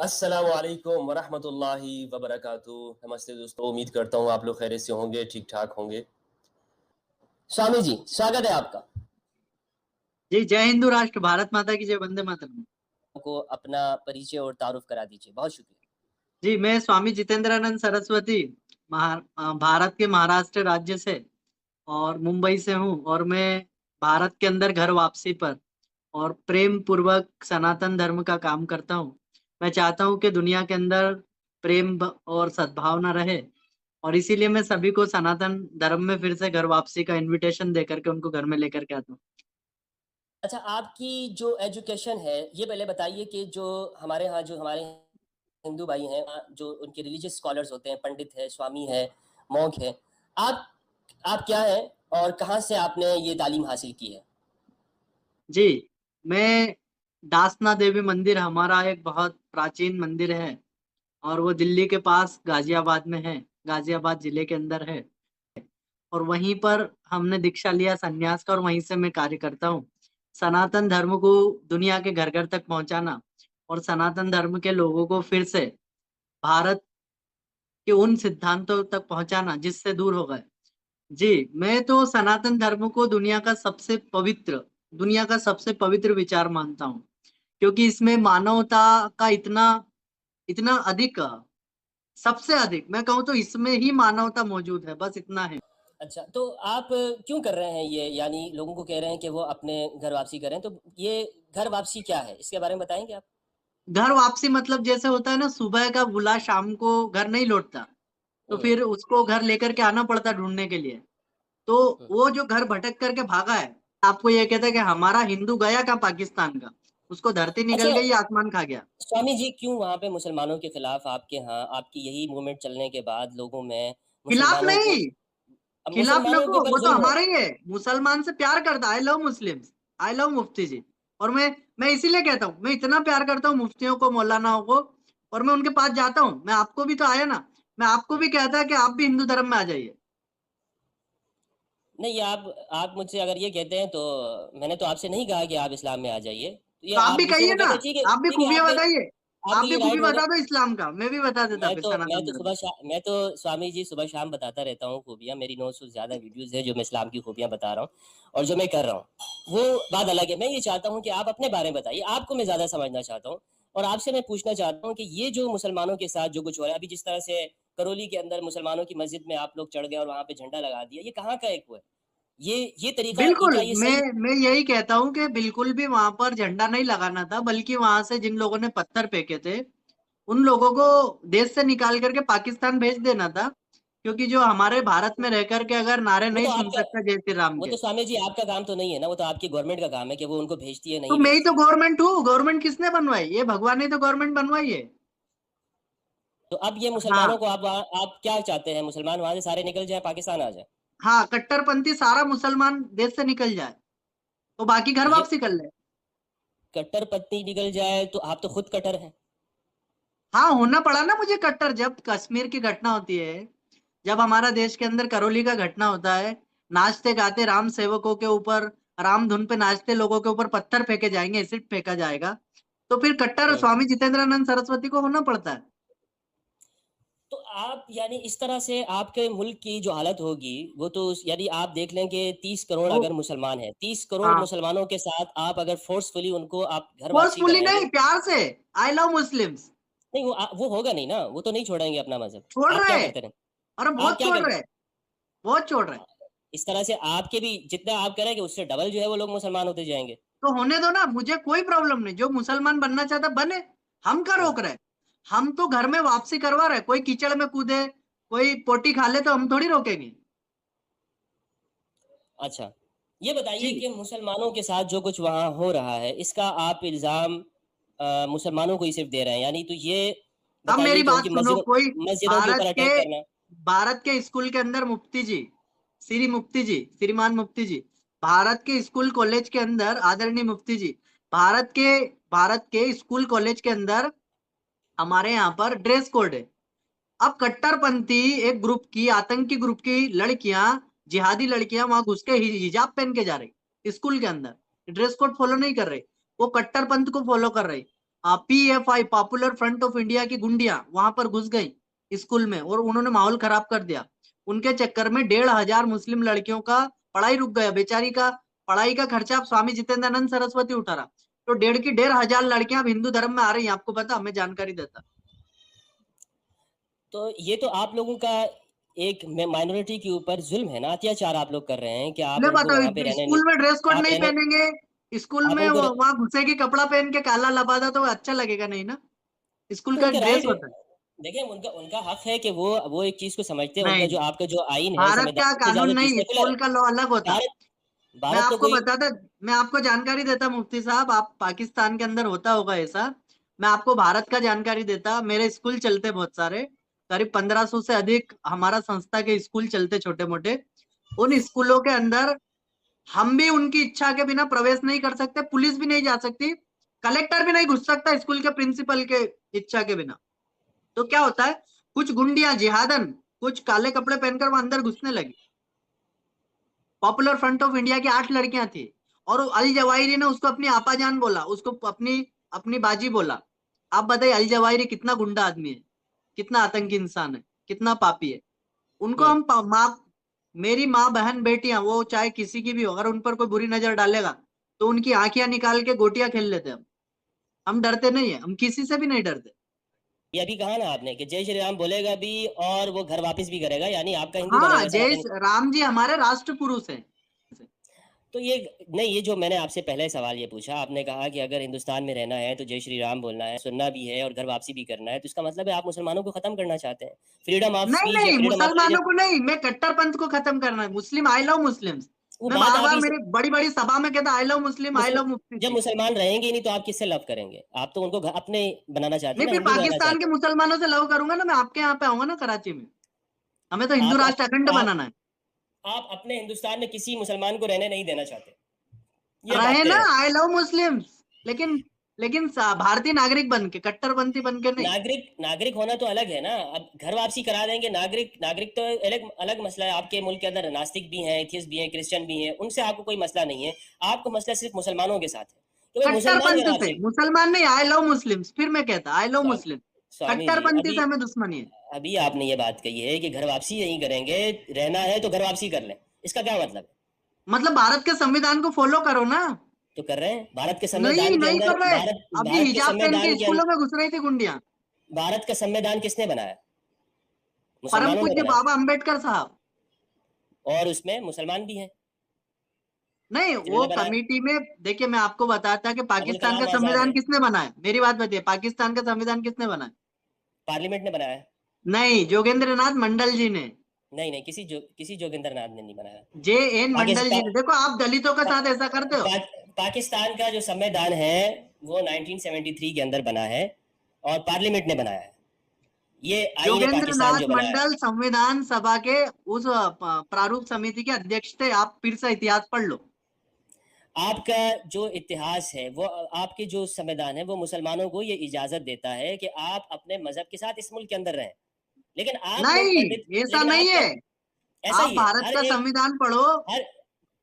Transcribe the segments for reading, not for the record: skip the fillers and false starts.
अस्सलामु अलैकुम वरहमतुल्लाहि वबरकातुहू। नमस्ते दोस्तों, उम्मीद करता हूँ आप लोग खैरियत से होंगे, ठीक-ठाक होंगे। स्वामी जी, स्वागत है आपका। जी, जय हिंदू राष्ट्र, भारत माता की जय, वंदे मातरम। को अपना परिचय और तारुफ करा दीजिए। बहुत शुक्रिया। जी, मैं स्वामी जितेंद्रानंद सरस्वती भारत के महाराष्ट्र राज्य से और मुंबई से हूँ और मैं भारत के अंदर घर वापसी पर और प्रेम पूर्वक सनातन धर्म का काम करता हूँ। मैं चाहता हूँ कि दुनिया के अंदर प्रेम और सद्भावना रहे और इसीलिए मैं सभी को सनातन धर्म में फिर से घर वापसी का इन्विटेशन देकर के उनको घर में लेकर के आता हूँ। अच्छा, आपकी जो एजुकेशन है, ये पहले बताइए कि जो हमारे हिंदू भाई हैं, जो उनके रिलीजियस स्कॉलर्स होते हैं, पंडित हैं, स्वामी हैं, मॉन्क हैं, आप आप क्या हैं और कहाँ से आपने ये तालीम हासिल की है? जी, मैं दासना देवी मंदिर हमारा एक बहुत प्राचीन मंदिर है और वो दिल्ली के पास गाज़ियाबाद में है, गाज़ियाबाद ज़िले के अंदर है और वहीं पर हमने दीक्षा लिया संन्यास का और वहीं से मैं कार्य करता हूँ। सनातन धर्म को दुनिया के घर-घर तक पहुँचाना और सनातन धर्म के लोगों को फिर से भारत के उन सिद्धांतों तक पहुँचाना जिससे दूर हो गए। जी, मैं तो सनातन धर्म को दुनिया का सबसे पवित्र विचार मानता हूँ, क्योंकि इसमें मानवता का इतना इतना अधिक सबसे अधिक मैं कहूँ तो इसमें ही मानवता मौजूद है, बस इतना है। अच्छा, तो आप क्यों कर रहे हैं ये? यानी लोगों को कह रहे हैं कि वो अपने घर वापसी करें, तो ये घर वापसी क्या है? इसके बारे में बताएँगे आप? घर वापसी मतलब जैसे होता है ना सुबह का बुला शाम को घर नहीं लौटता, तो हुँ, फिर उसको घर लेकर के आना पड़ता ढूँढने के लिए। तो हुँ। वो जो घर भटक करके भागा है, आपको ये कहता है कि हमारा हिंदू गया कहाँ पाकिस्तान का, उसको धरती निगल अच्छा, गई, आसमान खा गया। स्वामी जी क्यों वहाँ पे मुसलमानों के खिलाफ आपके यहाँ आपकी यही मूवमेंट चलने के बाद लोगों में खिलाफ मुसलमानों को नहीं, अब खिलाफ मुसलमानों के नको, ऊपर वो तो ज़ुल्म हो हमारे ही है। मुसलमान से प्यार करता है, I love Muslims, I love Mufti ji. और मैं इसीलिए कहता हूँ, मैं इतना प्यार करता हूँ मुफ्तियों को, मौलानाओं को और मैं उनके पास जाता हूँ। मैं आपको भी तो आया ना, मैं आपको हुँ। भी कहता है कि आप भी हिंदू धर्म में आ जाइए। नहीं, आप मुझसे अगर ये कहते हैं तो मैंने तो आपसे नहीं कहा कि आप इस्लाम में आ जाइए। तो ये तो आप आप भी दूसरों कहिए को ना, कहते हैं आप भी ठीक है खूबियाँ बताइए। आप आपके भी ये खूबी राइट हो गए। बता दो इस्लाम का, मैं भी बता देता फिर मैं सनातन तो धर्म। मैं तो स्वामी जी सुबह-शाम बताता रहता हूँ खूबियाँ, मेरी 9 से ज़्यादा वीडियोज़ हैं जो मैं इस्लाम की खूबियाँ बता रहा हूँ और जो मैं कर रहा हूँ, वो बात अलग है। मैं ये चाहता हूँ कि आप अपने बारे में बताइए, आपको मैं ज़्यादा समझना चाहता हूँ और आपसे मैं पूछना चाहता हूँ कि ये जो मुसलमानों के साथ जो कुछ हो रहा है, अभी जिस तरह से करौली के अंदर मुसलमानों की मस्जिद में आप लोग चढ़ गए और वहाँ पे झंडा लगा दिया, ये कहाँ का एक वो है? ये तरीका ये बिल्कुल, क्या ये सही मैं यही कहता हूँ कि बिल्कुल भी वहाँ पर झंडा नहीं लगाना था, बल्कि वहाँ से जिन लोगों ने पत्थर फेंके थे, उन लोगों को देश से निकाल करके पाकिस्तान भेज देना था। क्योंकि जो हमारे भारत में रह कर के अगर नारे वो नहीं तो सुन आपका सकता जय श्री राम वो के, तो स्वामी जी आपका काम तो नहीं है ना, वो तो आपकी गवर्नमेंट का काम है कि वो उनको भेजती है, तो नहीं मैं ही तो भेजती है। गवर्नमेंट हूँ। गवर्नमेंट किसने बनवाई? ये भगवान ने तो गवर्नमेंट बनवाई है। तो अब ये हाँ, मुसलमानों को आप क्या चाहते हैं? मुसलमान वहाँ से सारे निकल जाएँ, पाकिस्तान आ जाएँ? हाँ, कट्टरपंथी सारा मुसलमान देश से निकल जाए, तो बाकी घर तो ये वापसी कर ले। कट्टरपंथी निकल जाए तो आप तो खुद कट्टर हैं। हाँ, होना पड़ा ना मुझे कट्टर जब कश्मीर की घटना होती है, जब हमारा देश के अंदर करौली का घटना होता है, नाचते-गाते राम सेवकों के ऊपर, राम धुन पे नाचते लोगों के ऊपर पत्थर फेंके जाएँगे, एसिड फेंका जाएगा, तो फिर कट्टर हुँ। स्वामी जितेंद्रानंद सरस्वती को होना पड़ता है। तो आप यानी इस तरह से आपके मुल्क की जो हालत होगी, वो तो यानी आप देख लें कि 30 करोड़ वो अगर मुसलमान हैं, 30 करोड़ हाँ, मुसलमानों के साथ आप अगर फ़ोर्सफुली उनको आप घर वापसी फ़ोर्सफुली कराएँगे, नहीं, प्यार से, आई लव मुस्लिम्स। नहीं वो होगा नहीं ना, वो तो नहीं छोड़ेंगे अपना मज़हब। छोड़ आप क्या रहे हैं, करते हैं? अरे आप बहुत क्या छोड़ करते रहे हैं, बहुत छोड़ रहे हैं। इस तरह से आपके भी जितना आप करेंगे उससे डबल जो है वो लोग मुसलमान होते जाएँगे। तो होने दो ना, मुझे कोई प्रॉब्लम नहीं, जो मुसलमान बनना चाहता बने, हम क्या हुँ, रोक रहे हैं? हम तो घर में वापसी करवा रहे हैं, कोई कीचड़ में कूदे, कोई पोटी खा ले तो हम थोड़ी रोकेंगे। अच्छा। ये बताइए जी, कि मुसलमानों के साथ जो कुछ वहाँ हो रहा है, इसका आप इल्ज़ाम मुसलमानों को ही सिर्फ़ दे रहे हैं। यानी तो ये अब बताइए मेरी कि बात उनकी सुनो, कोई मस्जिदों के ऊपर भारत के अटैक करना भारत के स्कूल के अंदर मुफ्ती जी, श्री मुफ्ती जी, श्रीमान मुफ्ती जी, भारत के स्कूल कॉलेज के अंदर आदरणीय मुफ्ती जी, भारत के भारत के स्कूल कॉलेज के अंदर हमारे यहाँ पर ड्रेस कोड है। अब कट्टरपंथी एक ग्रुप की आतंकी ग्रुप की लड़कियां, जिहादी लड़कियां वहां घुस के हिजाब पहन के जा रही स्कूल के अंदर, ड्रेस कोड फॉलो नहीं कर रही, वो कट्टरपंथ को फॉलो कर रही। PFI popular front of India की गुंडियां वहां पर घुस गई स्कूल में और उन्होंने माहौल खराब कर दिया। उनके चक्कर में 1,500 मुस्लिम लड़कियों का पढ़ाई रुक गया। बेचारी का पढ़ाई का खर्चा अब स्वामी जितेंद्रानंद सरस्वती उठा रहा। तो 1,500 लड़कियां अब हिंदू धर्म में आ रही हैं, आपको पता, मैं जानकारी देता। तो ये तो आप लोगों का एक माइनॉरिटी के ऊपर जुल्म है ना, अत्याचार आप लोग कर रहे हैं कि आप ले उनको वहां पे बताओ, रहने नहीं, स्कूल में ड्रेस कोड आप नहीं रहने, पहनेंगे, स्कूल आप में उनको, वहां घुसेगी कपड़ा पहन के काला लबादा तो अच्छा लगेगा नहीं ना। स्कूल तो का उनका ड्रेस राइट है। होता है। देखिए उनका उनका हक है कि वो एक चीज को समझते हैं। उनका नहीं, जो आपका जो आइन है, भारत का संविधान को कानून इजाजत नहीं, सेकुलर है। स्कूल का लॉ अलग होता। भारत मैं भारत तो आपको कोई, बताता, मैं आपको जानकारी देता मुफ्ती साहब, आप पाकिस्तान के अंदर होता होगा ऐसा, मैं आपको भारत का जानकारी देता। मेरे स्कूल चलते बहुत सारे, करीब 1500 से अधिक हमारा संस्था के स्कूल चलते छोटे मोटे। उन स्कूलों के अंदर हम भी उनकी इच्छा के बिना प्रवेश नहीं कर सकते, पुलिस भी नहीं जा सकती, कलेक्टर भी नहीं घुस सकता स्कूल के प्रिंसिपल के इच्छा के बिना। तो क्या होता है, कुछ गुंडियां जिहादन कुछ काले कपड़े पहनकर वो अंदर घुसने लगी। पॉपुलर फ्रंट ऑफ इंडिया की 8 लड़कियां थी और अल जवाहिरी ने उसको अपनी आपाजान बोला, उसको अपनी अपनी बाजी बोला। आप बताइए, अल जवाहिरी कितना गुंडा आदमी है, कितना आतंकी इंसान है, कितना पापी है। उनको हम्म, हम माँ, मेरी माँ बहन बेटियां वो चाहे किसी की भी हो, अगर उन पर कोई बुरी नजर डालेगा तो उनकी आंखियां निकाल के गोटियां खेल लेते हैं हम डरते नहीं है, हम किसी से भी नहीं डरते। ये अभी कहा ना आपने कि जय श्री राम बोलेगा भी और वो घर वापस भी करेगा, यानी आपका हिंदू हाँ, बनेगा जय सनातन। राम जी हमारे राष्ट्र पुरुष हैं। तो ये नहीं, ये जो मैंने आपसे पहले सवाल ये पूछा, आपने कहा कि अगर हिंदुस्तान में रहना है तो जय श्री राम बोलना है, सुनना भी है और घर वापसी भी करना है, तो इसका मतलब है आप मुसलमानों को खत्म करना चाहते हैं, फ्रीडम ऑफ नहीं स्पीच या नहीं, फ्रीडम ऑफ मुसलमानों रिलीजन। को नहीं, मैं कट्टरपंथ को खत्म करना है। मुस्लिम, आई लव मुस्लिम्स। वो मैं बात बार आप बार ही मेरी बड़ी बड़ी सभा में कहता, आई लव मुस्लिम, आई मुसल लव मुफ्ती जब जी। मुसलमान रहेंगे ही नहीं तो आप किससे लव करेंगे? आप तो उनको अपने बनाना चाहते हैं नहीं, ना, फिर हिंदू बनाना पाकिस्तान के चाहते हैं। मुसलमानों से लव करूंगा ना, मैं आपके यहाँ पे आऊंगा ना कराची में। हमें तो हिंदू आप राष्ट्र अखंड आप बनाना है। आप अपने हिंदुस्तान में किसी मुसलमान को रहने नहीं देना चाहते, ये बात रहे तय ना, है। आई लव मुस्लिम्स, लेकिन लेकिन भारतीय नागरिक बन के, कट्टरपंथी बन के नहीं। नागरिक नागरिक होना तो अलग है ना, अब घर वापसी करा देंगे। नागरिक नागरिक तो अलग अलग मसला है। आपके मुल्क के अंदर नास्तिक भी हैं, एथियस्ट भी हैं, क्रिश्चियन भी हैं, उनसे आपको कोई मसला नहीं है। आपको मसला सिर्फ मुसलमानों के साथ है कि भाई मुसलमान कट्टरपंथ घर से, वापसी। मुसलमान नहीं, आई लव मुस्लिम्स, फिर मैं कहता आई लव स्वामी मुस्लिम। स्वामी जी, कट्टरपंथी अभी से हमें दुश्मनी है। अभी आपने ये बात कही है कि घर वापसी नहीं करेंगे, रहना है तो घर वापसी कर लें, इसका क्या मतलब है? मतलब भारत के संविधान को फॉलो करो ना। तो कर रहे हैं भारत के नहीं, संविधान के नहीं अंदर। कर रहे। भारत अभी भारत के हिजाब पहन के संविधान के स्कूलों में घुस रही थी गुंडियां। भारत का संविधान किसने बनाया? परम मुसलमानों ने पूज्य बनाया, बाबा अंबेडकर साहब। और उसमें मुसलमान भी हैं नहीं, वो जिन्होंने बनाया। कमेटी में, देखिए मैं आपको बताता कि अबुल पाकिस्तान का कलाम आजाद संविधान है, किसने बनाया, मेरी बात बताइए, पाकिस्तान का संविधान किसने बनाया? पार्लियामेंट ने बनाया है। नहीं, जोगेंद्र नाथ मंडल जी ने। नहीं नहीं, किसी जोगिंदर नाथ ने नहीं बनाया। JN मंडल जी पाकिस्तान ने। देखो, आप दलितों के पा, साथ ऐसा करते हो। पा, पाकिस्तान का जो संविधान है वो 1973 के अंदर बना है और पार्लियामेंट ने बनाया है। ये आईन जोगेंद्र पाकिस्तान नाथ जो बनाया है। मंडल संविधान सभा के उस प्रारूप समिति के अध्यक्ष थे। आप फिर से इतिहास पढ़ लो। आपका जो इतिहास है, वो आपके जो संविधान है वो मुसलमानों को ये इजाजत देता है कि आप अपने मजहब के साथ इस मुल्क के अंदर रहें। लेकिन आप लोग नहीं, पंडित, ऐसा लेकिन नहीं आपका है। ऐसा आप ही है। भारत का संविधान पढ़ो। हर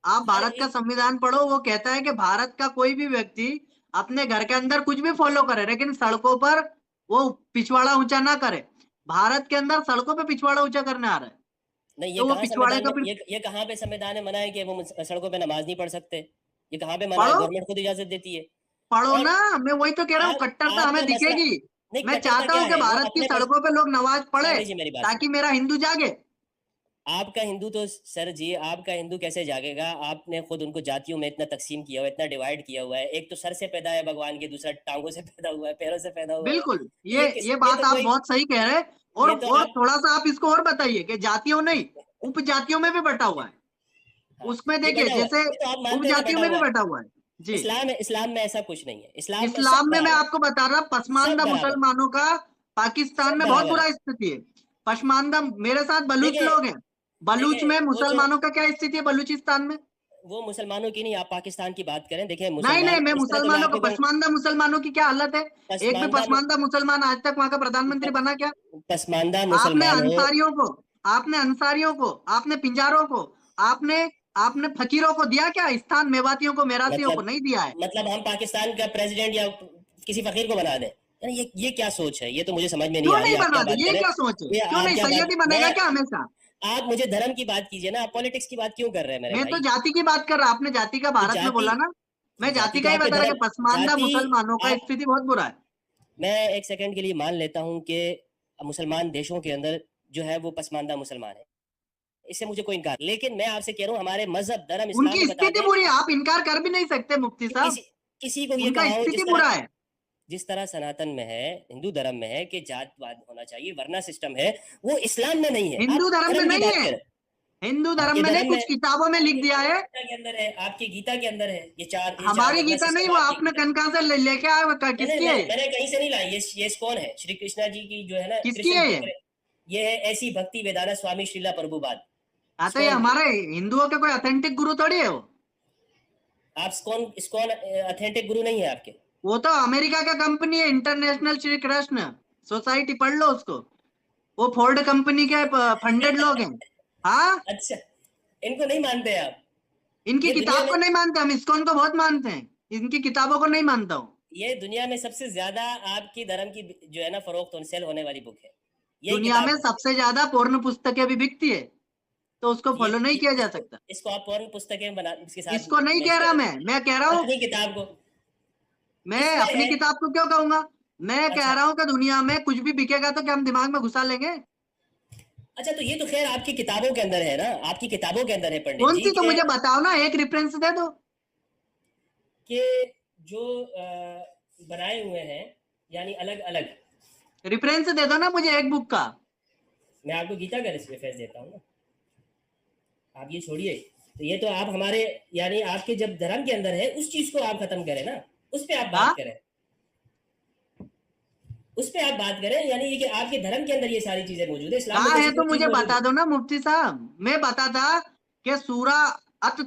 आप हर भारत का एक संविधान पढ़ो, वो कहता है कि भारत का कोई भी व्यक्ति अपने घर के अंदर कुछ भी फॉलो करे, लेकिन सड़कों पर वो पिछवाड़ा ऊंचा ना करे। भारत के अंदर सड़कों पे पिछवाड़ा ऊंचा करने आ रहा है, नहीं, ये तो वो कहाँ पिछवाड़े संविधान का में, फिर ये कहाँ पे संविधान में मना है कि वो सड़कों पे नमाज नहीं पढ़ सकते? ये कहाँ पे मना है? पढ़ो। गवर्नमेंट खुद इजाजत देती है। पढ़ो और ना, मैं वही तो कह रहा हूँ, आप कट्टरता हमें आपका मसला दिखेगी। नहीं, मैं कट्टरता चाहता क्या हूँ कि है? वो भारत की अपने सड़कों पे लोग नमाज पढ़े, स्वामी जी मेरी बात ताकि सुनिए। मेरा हिंदू जागे। आपका हिंदू तो सर जी, आपका हिंदू कैसे जागेगा? आपने खुद उनको जातियों में इतना तकसीम किया हुआ है, इतना डिवाइड किया हुआ है। एक तो सर से पैदा है भगवान के, दूसरा टांगों से पैदा हुआ है, पैरों से पैदा हुआ है। बिल्कुल, तो ये किस, ये ये बात तो आप कोई, बहुत सही कह रहे हैं। ये तो और आप, थोड़ा सा आप इसको और बताइए कि जातियों नहीं, उपजातियों में भी बटा हुआ है। हाँ, उसमें ये देखिए, बटा हुआ है, जैसे ये तो आप मानते हैं ना उपजातियों बटा में भी हुआ है। बटा हुआ है। जी। इस्लाम में ऐसा कुछ नहीं है। इस्लाम में सब इस्लाम में मैं बराबर, आपको बता रहा, सब पसमानदा बराबर, मुसलमानों का पाकिस्तान सब में बहुत बराबर बुरा है। स्थिति है। पसमानदा, मेरे साथ बलूच देखिए लोग हैं। बलूच देखिए में वो जो, मुसलमानों का क्या स्थिति है बलूचिस्तान में? वो मुसलमानों की नहीं, आप पाकिस्तान की बात करें। देखिए नहीं नहीं, मुसलमान मैं इस तरह तो मैं मुसलमानों को, आपको कहूँ, पसमानदा मुसलमानों की क्या हालत है? एक भी पसमानदा पसमानदा मुसलमान आज तक वहां का प्रधानमंत्री बना क्या? पसमानदा आपने मुसलमान हो। अंसारियों को, आपने अंसारियों को, आपने पिंजारों को, आपने आपने फकीरों को दिया क्या स्थान? मेवातियों को, मेरासियों को मतलब नहीं दिया है। हम पाकिस्तान का प्रेसिडेंट या किसी फकीर को बना दें। यानी ये क्या सोच है? ये तो मुझे समझ में नहीं क्यों आ रही नहीं आप क्या बना दे, बात ये करें। क्या सोच है, ये क्यों आप नहीं, क्या बात, सैयद ही बनेगा मैं, क्या हमेशा? आप मुझे धर्म की बात कीजिए ना, आप पॉलिटिक्स की बात क्यों कर रहे हैं मेरे मैं तो भाई? जाति की बात कर रहा, आपने जाति का तो भारत में जाति, बोला ना, मैं जाति जाति तो का ही आपके बता रहा धर्म, कि पसमानदा जाति, मुसलमानों का आप, स्थिति बहुत बुरा है। मैं एक सेकंड के लिए मान लेता हूं कि मुसलमान देशों के अंदर जो है वो पसमानदा मुसलमान है, इससे मुझे कोई इनकार, लेकिन मैं आपसे कह रहा हूं हमारे मजहब धर्म इस्लाम उनकी में स्थिति बताते हैं बुरी है, आप इनकार कर भी नहीं सकते मुफ्ती कि साहब, किसी को ये उनका कहा हो, स्थिति बुरा है। जिस तरह सनातन में है, हिंदू धर्म में है कि जातवाद होना चाहिए, वर्ना सिस्टम है, वो इस्लाम में नहीं है। हिंदू आप धर्म में धर्म की नहीं बात है, करें। हिंदू धर्म आपके में नहीं, धर्म में, कुछ किताबों में लिख आपके दिया है। गीता के अंदर है, आपकी गीता के अंदर है, ये चार हमारी वर्ना गीता नहीं, सिस्टम वो आपकी आपने गीता। कन कहां से लेके आए, मैंने किसकी है मैंने ये? मैंने कहीं से नहीं लाई, ये कौन है? श्री कृष्णा जी की जो है ना, किसकी कृष्ण है ये? बुक है। ये है ऐसी भक्ति वेदांत स्वामी श्रीला प्रभुपाद, हाँ तो ये स्कॉन की। हमारे हिंदुओं के कोई ऑथेंटिक गुरु थोड़ी है वो। आप स्कॉन स्कॉन अथेंटिक गुरु नहीं है आपके? वो तो अमेरिका का कंपनी है, इंटरनेशनल श्री कृष्ण सोसाइटी, पढ़ लो उसको। वो फोर्ड कंपनी के फंडेड लोग हैं। हाँ, अच्छा, इनको नहीं मानते आप? इनकी ये दुनिया किताब में, को नहीं मानते, हम इस्कॉन को बहुत मानते हैं, इनकी किताबों को नहीं मानता हूँ। ये दुनिया में सबसे ज्यादा आपकी धर्म की जो है ना फरोख्त सेल होने वाली बुक है, यही दुनिया में किताब है। सबसे ज्यादा पोर्न पुस्तकें भी बिकती है, तो उसको ये फॉलो नहीं किया जा इसको सकता। इसको आप पौर्ण पुस्तकें बना इसके साथ इसको नहीं मैच कह रहा, करें, मैं कह रहा हूँ, अपनी किताब को। मैं इसमें अपनी है, किताब को क्यों कहूंगा? मैं कह अच्छा, रहा हूँ कि दुनिया में कुछ भी बिकेगा तो क्या हम दिमाग में घुसा लेंगे? अच्छा, तो ये तो खैर आपकी किताबों के अंदर है ना, आपकी किताबों के अंदर है पंडित कौन जी सी, तो के मुझे बताओ ना, एक रेफरेंस दे दो। कि जो बनाए हुए हैं, यानी अलग अलग। रेफरेंस दे दो ना मुझे एक बुक का। मैं आपको गीता का रेफरेंस देता हूँ ना, आप ये छोड़िए। तो ये तो आप हमारे, यानी आपके जब धर्म के अंदर है उस चीज को आप खत्म करें ना, उस पर आप हाँ बात करें, उस पे आप बात करें, यानी ये कि आपके धर्म के अंदर ये सारी चीजें मौजूद है, इस्लाम में कहाँ तो है ऐसी तो कोई चीज मुझे मौजूद बता है। दो ना मुफ्ती साहब, मैं बता था कि सूरा अत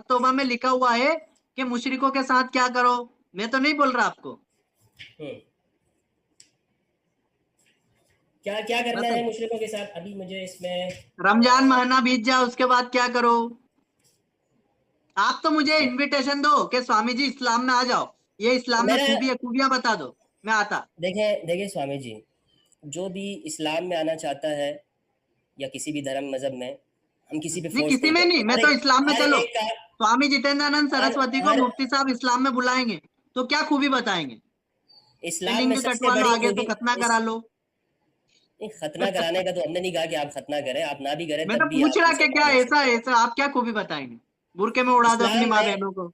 तौबा में लिखा हुआ है कि मुशरिकों के साथ क्या करो, मैं तो नहीं बोल रहा आपको। हम्म, क्या क्या करना बता, है मुशरिकों के साथ, अभी मुझे इसमें रमजान महीना बीत जाए उसके बाद क्या करो। आप तो मुझे अच्छा, इनविटेशन दो कि स्वामी जी इस्लाम में आ जाओ, ये तो इस्लाम में मेरा, खूबी है, खूबियां बता दो, मैं आता। देखें देखें स्वामी जी, जो भी इस्लाम में आना चाहता है या किसी भी धर्म मजहब में, हम किसी पे नहीं, फोर्स किसी नहीं में नहीं, करते, मैं तो इस्लाम में, हर चलो एक का, स्वामी जितेंद्रानंद हर सरस्वती को हर मुफ्ती साहब इस्लाम में बुलाएंगे तो क्या खूबी बताएंगे? कि इस्लाम में लिंग सबसे कटवा लो, बड़ी आगे से खूबी, खतना इस करा लो। खतना कराने का तो हमने नहीं कहा कि आप खतना करें, आप ना भी करें मैं तो तब भी पूछ आप रहा कि क्या मुसलमान हो ऐसा सकते हैं। ऐसा आप क्या खूबी बताएंगे? बुरके में उड़ा दो अपनी इस्लाम माँ में बहनों को।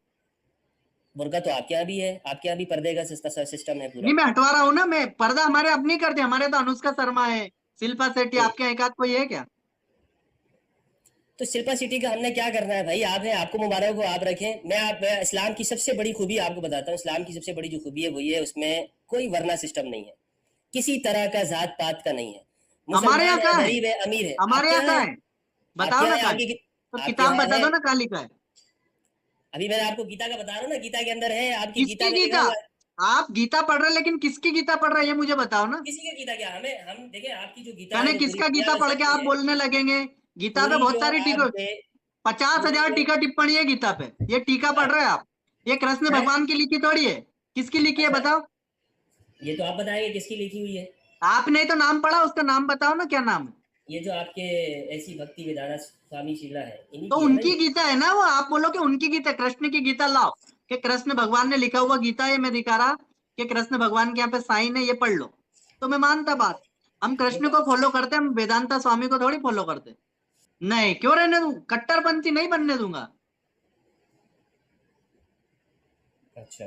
बुर्का तो आपके यहाँ भी है, आपके यहाँ भी पर्दे का सिस्टम है पूरा। नहीं, मैं हटवा रहा हूँ ना, मैं पर्दा हमारे अब नहीं करते, हमारे तो अनुष्का शर्मा है, शिल्पा शेट्टी, हम्म। आपके यहाँ एक आध कोई है क्या? तो शिल्पा सिटी का हमने क्या करना है भाई, आप है, आपको मुबारक हो, आप रखें। मैं इस्लाम की सबसे बड़ी खूबी आपको बताता हूँ, इस्लाम की सबसे बड़ी जो खूबी है वो ये है, उसमें कोई वर्ना सिस्टम नहीं है, किसी तरह का जात पात का नहीं है, हमारे यहाँ मुसलमान है, कहाँ है? गरीब है, अमीर है। हमारे आपके यहाँ यहाँ कहाँ है, है? आपके बताओ यहाँ ना है, कहाँ है? तो आपके किताब यहाँ बता है। दो ना, कहाँ लिखा है? अभी मैंने आपको गीता का बता रहा हूँ ना, गीता के अंदर है, आपकी गीता किसकी में लिखा गीता? हुआ है। आप गीता पढ़ रहे हैं, लेकिन किसकी गीता पढ़ रहे हैं ये मुझे बताओ ना। किसी का गीता क्या, हमें हम देखें, आपकी जो गीता है मैंने वो पूरी किसका दुनिया गीता में पढ़ के चलती आप है, बोलने लगेंगे? गीता पे पूरी बहुत जो सारी आप टीका, दे, 50,000 पूरी जो, टीका टिप्पणी है गीता पे, ये टीका पढ़ हाँ रहे हैं आप? ये कृष्ण है, भगवान की लिखी थोड़ी है, किसकी लिखी है अच्छा, बताओ? ये तो आप बताएंगे किसकी लिखी हुई है। आपने ही तो नाम पढ़ा, उसका नाम बताओ ना, क्या नाम है? ये जो आपके ऐसी भक्ति वेदांत स्वामी शिला है, इन्हीं तो की है ना उनकी ये। गीता है ना वो, आप बोलो कि उनकी गीता, कृष्ण की गीता लाओ, कि कृष्ण भगवान ने लिखा हुआ गीता है, मैं दिखा रहा कि कृष्ण भगवान के यहाँ पे साइन है, ये पढ़ लो, तो मैं मानता बात। हम वो कृष्ण तो, को फॉलो करते हैं, हम वेदांता स्वामी को थोड़ी फॉलो करते। नहीं, क्यों रहने दूं, कट्टरपंथी नहीं बनने दूंगा। अच्छा,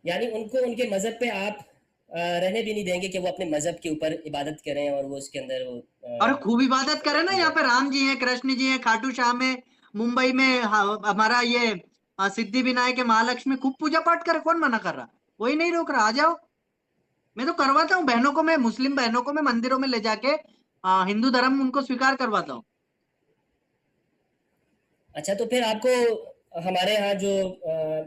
यानी उनको उनके मजहब पे आप रहने भी नहीं देंगे कि वो अपने मजहब के ऊपर इबादत करें और वो उसके अंदर वो और खूब इबादत करे ना, की यहाँ जाए। पे राम जी हैं, कृष्ण जी हैं, खाटू श्याम है, मुंबई में हमारा ये सिद्धि विनायक है, महालक्ष्मी, खूब पूजा पाठ करे, कौन मना कर रहा? कोई नहीं रोक रहा, आ जाओ। मैं तो करवाता हूँ बहनों को, मैं मुस्लिम बहनों को मैं मंदिरों में ले जाके हिंदू धर्म उनको स्वीकार करवाता हूँ। अच्छा, तो फिर आपको हमारे यहाँ जो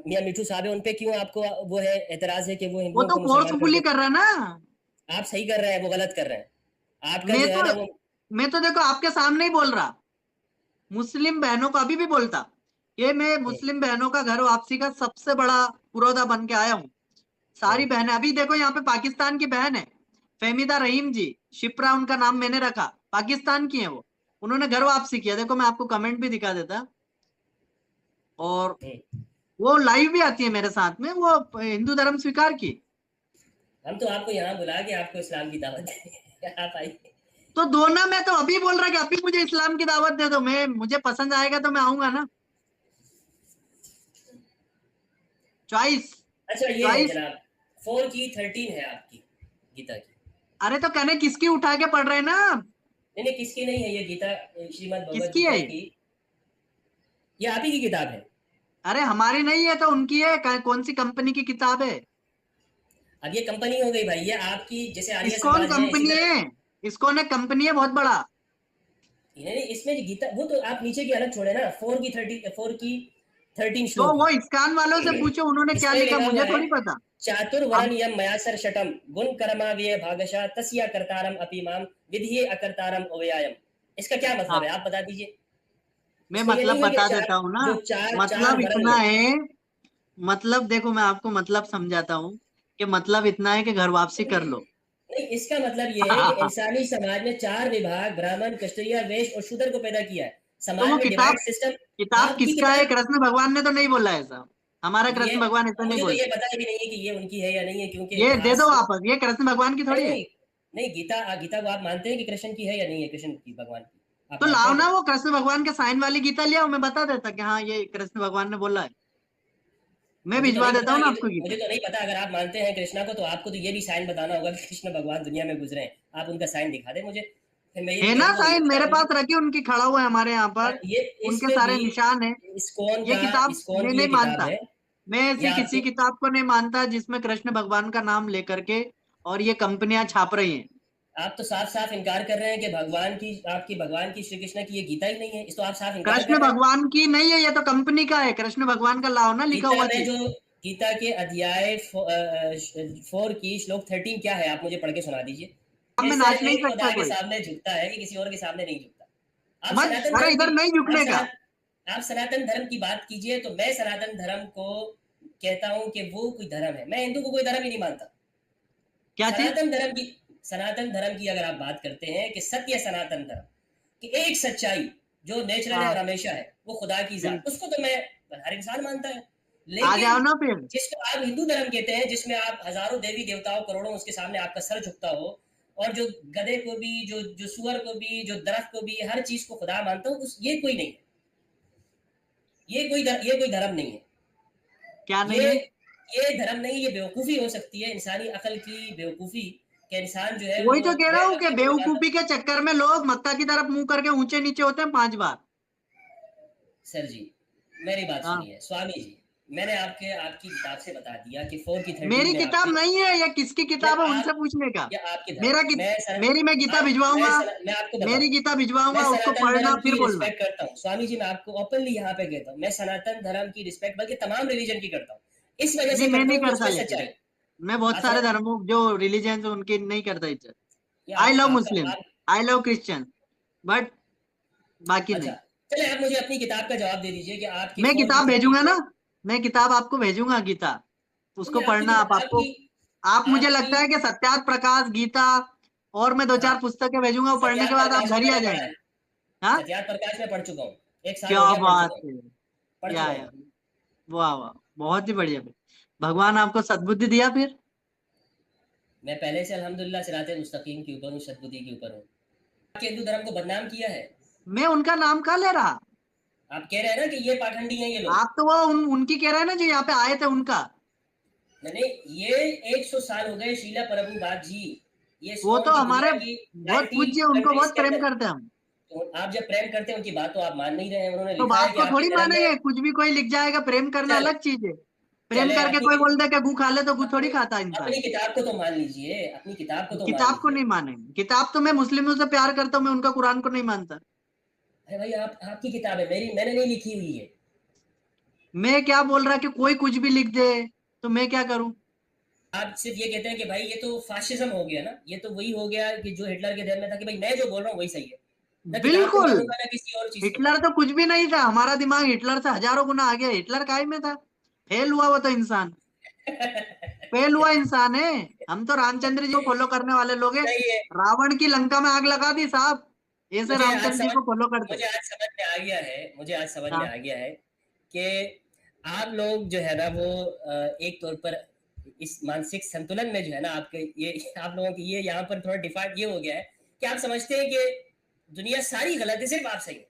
मियाँ मिठू साहब है उन पे क्यों आपको वो है एतराज है कि वो वो हिंदुओं तो को मुसलमान कर फोर्सफुली देते कर रहा है ना। हैं? आप सही कर रहे हैं, वो गलत कर रहे हैं, आपका मैं जो है तो ना वो। मैं तो देखो आपके सामने ही बोल रहा, मुस्लिम बहनों को अभी भी बोलता, ये मैं हम्म, मुस्लिम बहनों का घर वापसी का सबसे बड़ा पुरोधा बन के आया हूँ। सारी बहनें, अभी देखो यहाँ पे पाकिस्तान की बहन है फहमीदा रहीम जी, शिप्रा उनका नाम मैंने रखा, पाकिस्तान की है वो, उन्होंने घर वापसी किया। देखो मैं आपको कमेंट भी दिखा देता, और वो लाइव भी आती है मेरे साथ में, वो हिंदू धर्म स्वीकार की। हम तो आपको यहाँ बुला के आपको इस्लाम की दावत देंगे, आप आइए। तो दो ना, मैं तो अभी बोल रहा कि अभी मुझे इस्लाम की दावत दे दो, मैं मुझे पसंद आएगा तो मैं आऊंगा ना। चॉइस, अच्छा ये है चॉइस। जनाब, 4 की 13 है आपकी गीता की। अरे तो कहने किसकी उठा के पढ़ रहे हैं ना। नहीं नहीं, किसकी नहीं है ये गीता, श्रीमद् भगवत किसकी है गीता ये? की, ये आप ही की किताब है। अरे हमारी नहीं है तो उनकी है, कौन सी कंपनी की किताब है? अब ये कंपनी हो गई भाई, ये आपकी जैसे आर्य इस्कॉन समाज है इसी कंपनी तरह। है, इस्कॉन एक कंपनी है बहुत बड़ा। नहीं नहीं, इसमें जो गीता, वो तो आप नीचे की अलग छोड़े ना, 4 की 13 तो श्लोक वो इस्कॉन वालों से है। पूछो उन्होंने क्या इसमें लिखा, लिखा हुआ मुझे है, थोड़ी पता। चातुर्वर्ण अब यम मया सर्षटम गुण कर्मा व्यय भागशा तस्या कर्तारम अपि माम विधिये अकर्तारम अव्ययम। इसका क्या मतलब हाँ, है, आप बता दीजिए। मैं इसमें ये मतलब नहीं है कि बता चार, देता हूँ ना। जो चार चार मतलब वर्ण इतना है। है, मतलब देखो मैं आपको मतलब समझाता हूँ, कि मतलब इतना है कि घर वापसी कर लो। नहीं, इसका मतलब ये है कि इंसानी समाज में 4 विभाग, ब्राह्मण, क्षत्रिय, वैश्य और शूद्र को पैदा किया है, तो वो समाज में किताब, डिवाइड सिस्टम। किताब आपकी किसका है? किताब, कृष्ण भगवान ने तो नहीं बोला ऐसा, हमारा ये कृष्ण भगवान ऐसा नहीं मुझे तो ये बोलते। पता ही नहीं है कि ये उनकी है या नहीं है, क्योंकि ये दे दो इतिहास। वापस, ये कृष्ण भगवान की नहीं थोड़ी है। नहीं नहीं, गीता गीता को आप मानते हैं कि कृष्ण की है या नहीं है, कृष्ण की, भगवान की, आप तो मानते लाओ हैं ना क्या? वो कृष्ण भगवान के साइन वाली गीता लियाओ, मैं बता देता कि हाँ ये कृष्ण भगवान ने बोला है। मैं मुझे तो भिजवा नहीं देता पता, हूँ ना ये आपको मुझे गीता। तो नहीं पता। अगर आप मानते हैं कृष्णा को, तो आपको तो ये भी साइन बताना होगा कि कृष्ण भगवान दुनिया में गुजरे हैं, आप उनका साइन दिखा दे मुझे, फिर मैं ये है कह ना दूंगा कि साइन गीता मेरे पास उनकी। रखी उनकी, खड़ा हुआ है हमारे यहाँ हाँ, पर, ये उनके इसमें सारे भी निशान है। ये किताब इस्कॉन मैं की ये नहीं किताब मानता, है। मैं ये ऐसी किसी आपको, किताब को नहीं मानता जिसमें कृष्ण भगवान का नाम लेकर के और ये कंपनियां छाप रही हैं। आप तो साफ साफ इनकार कर रहे हैं कि भगवान की, आपकी भगवान की, श्री कृष्ण की ये गीता ही नहीं है, इस तो आप साफ इनकार कृष्ण कर रहे हैं। भगवान की नहीं है, ये तो कंपनी का है, कृष्ण भगवान का लाओ ना लिखा गीता हुआ में चीज। जो, गीता के अध्याय 4 की श्लोक 13 क्या है, आप मुझे पढ़ के सुना दीजिए। अब ये मैं नाच सिर्फ नहीं एक सकता खुदा के कोई। सामने झुकता है कि किसी और के सामने नहीं झुकता। आप मत, सनातन अरे धर्म की, इधर नहीं आप झुकने का। आप सनातन धर्म की बात कीजिए, तो मैं सनातन धर्म को कहता हूं कि वो कोई धर्म है, मैं हिंदू को कोई धर्म ही नहीं मानता। क्या चीज? सनातन धर्म की, सनातन धर्म की अगर आप बात करते हैं कि सत्य सनातन धर्म, कि एक सच्चाई जो नेचुरल है और हाँ, हमेशा है, वो खुदा की जात, बिल्कुल। उसको तो मैं, हर इंसान मानता है। आ जाओ लेकिन ना फिर। जिसको आप हिंदू धर्म कहते हैं, जिसमें आप हजारों देवी देवताओं, करोड़ों, उसके सामने आपका सर झुकता हो, और जो गधे को भी, जो जो सुअर को भी, जो दरख्त को भी, हर चीज को खुदा मानता हूँ, उस ये कोई नहीं है, ये कोई धर्म नहीं है। क्या ये नहीं है? ये धर्म नहीं, ये बेवकूफी हो सकती है, इंसानी अकल की बेवकूफी, कि इंसान जो है वही वो तो कह रहा गैर हूँ कि मसीह को भी मानता। बेवकूफी के चक्कर में लोग मक्का की तरफ मुंह करके ऊंचे नीचे होते हैं 5 बार। सर जी, मेरी बात हाँ, सुनिए स्वामी जी, मैंने आपकी किताब से बता दिया कि 4 की 13 मेरी में किताब आपकी, नहीं है, ये किसकी या किताब है आप, उनसे पूछने का। या आपके मेरा धर्म, मेरी मैं गीता भिजवाऊंगा, मैं आपको बताऊं, मेरी गीता मैं भिजवाऊंगा, उसको सनातन पढ़ना धर्म फिर की बोलना। रिस्पेक्ट करता हूँ स्वामी जी, मैं आपको ओपनली यहाँ पे कहता हूँ, मैं सनातन धर्म की रिस्पेक्ट बल्कि तमाम रिलीजन की करता हूँ, इस वजह नहीं से मैं करता नहीं हूँ कि करता, उसमें लेकिन सच्चाई। मैं बहुत अच्छा, सारे धर्मों जो रिलीजन है उनकी नहीं करता इज्जत। ये आई आप, लव आपका मुस्लिम, आप, आई लव क्रिश्चियन, बट बाकी अच्छा, नहीं। चले आप मुझे अपनी किताब का जवाब दे दीजिए कि आपकी मैं 4 की किताब 13 भेजूंगा में। ना, मैं किताब आपको भेजूंगा गीता, उसको नहीं, पढ़ना आप, आपको, आपकी आप मुझे आपकी लगता है कि सत्यार्थ प्रकाश गीता और मैं दो हाँ, चार पुस्तकें भेजूंगा, वो पढ़ने के सत्याग्रह बाद आप प्रकाश में घर ही आ मैंने पढ़ा जाएंगे। है, हाँ, सत्याग्रह प्रकाश में पढ़ चुका हूँ, 1 साल क्या हो गया पढ़ चुका बात हूँ, है। पढ़ या चुका हूँ। यार, वाह वाह, बहुत ही बढ़िया फिर। भगवान आपको सद्बुद्धि दिया फिर। मैं पहले से अल्हम्दुलिल्लाह सिराते मुस्तकीम के ऊपर हूँ, सद्बुद्धि के ऊपर हूँ। आपके हिंदू धर्म को बदनाम किया है। मैं उनका नाम कहाँ ले रहा? आप कह रहे हैं ना कि ये पाखंडी हैं ये लोग। आप तो वो उनकी कह रहे हैं ना जो यहाँ पे आए थे उनका। नहीं, ये 100 साल हो गए शीला प्रभुपाद जी, ये वो इस्कॉन तो की हमारे दुनिया की बहुत 19 पूज्य, उनको कंट्रीज बहुत के प्रेम अंदर। करते हैं हम। तो आप जब प्रेम करते हैं उनकी बात, तो आप मान नहीं रहे हैं, उन्होंने तो लिखा है बात कि को आपके थोड़ी धर्म मानेंगे, में। कुछ भी कोई लिख जाएगा, प्रेम करना चले अलग चीज है। प्रेम चले करके कोई बोल दे कि गू खा ले तो गू थोड़ी अपनी खाता इंसान। अपनी किताब को तो मान लीजिए, अपनी किताब को तो मान किताब को लीजिए। नहीं मानेंगे, किताब तो मैं मुस्लिमों से प्यार करता हूँ, मैं उनका कुरान को नहीं मानता। अरे भाई, आप, आपकी किताब है, मेरी मैंने नहीं लिखी हुई है। मैं क्या बोल रहा कि कोई कुछ भी लिख दे तो मैं क्या करूं? आप सिर्फ ये कहते हैं कि भाई ये तो फाशिज्म हो गया ना, ये तो वही हो गया कि जो हिटलर के ध्यान में था, कि भाई मैं जो बोल रहा हूँ वही सही है, ना किताब को बिल्कुल। मानूंगा ना किसी और चीज को। हिटलर तो कुछ भी नहीं था, हमारा दिमाग हिटलर से हजारों गुना आगे, हिटलर काय में था, फेल हुआ वो तो इंसान। फेल हुआ इंसान है। हम तो रामचंद्र जी को फॉलो करने वाले लोग हैं। सही है। रावण की लंका में आग लगा दी साहब, ऐसे मुझे आज रामचंद्र जी समझ को फॉलो करते। मुझे आज समझ में आ गया है, मुझे आज समझ में हाँ। आ गया है कि आप लोग जो है ना वो एक तौर पर इस मानसिक संतुलन में जो है ना आपके ये आप लोगों की ये यहाँ पर थोड़ा डिफाल्ट ये हो गया है कि आप समझते हैं कि दुनिया सारी गलत है, सिर्फ आप सही है।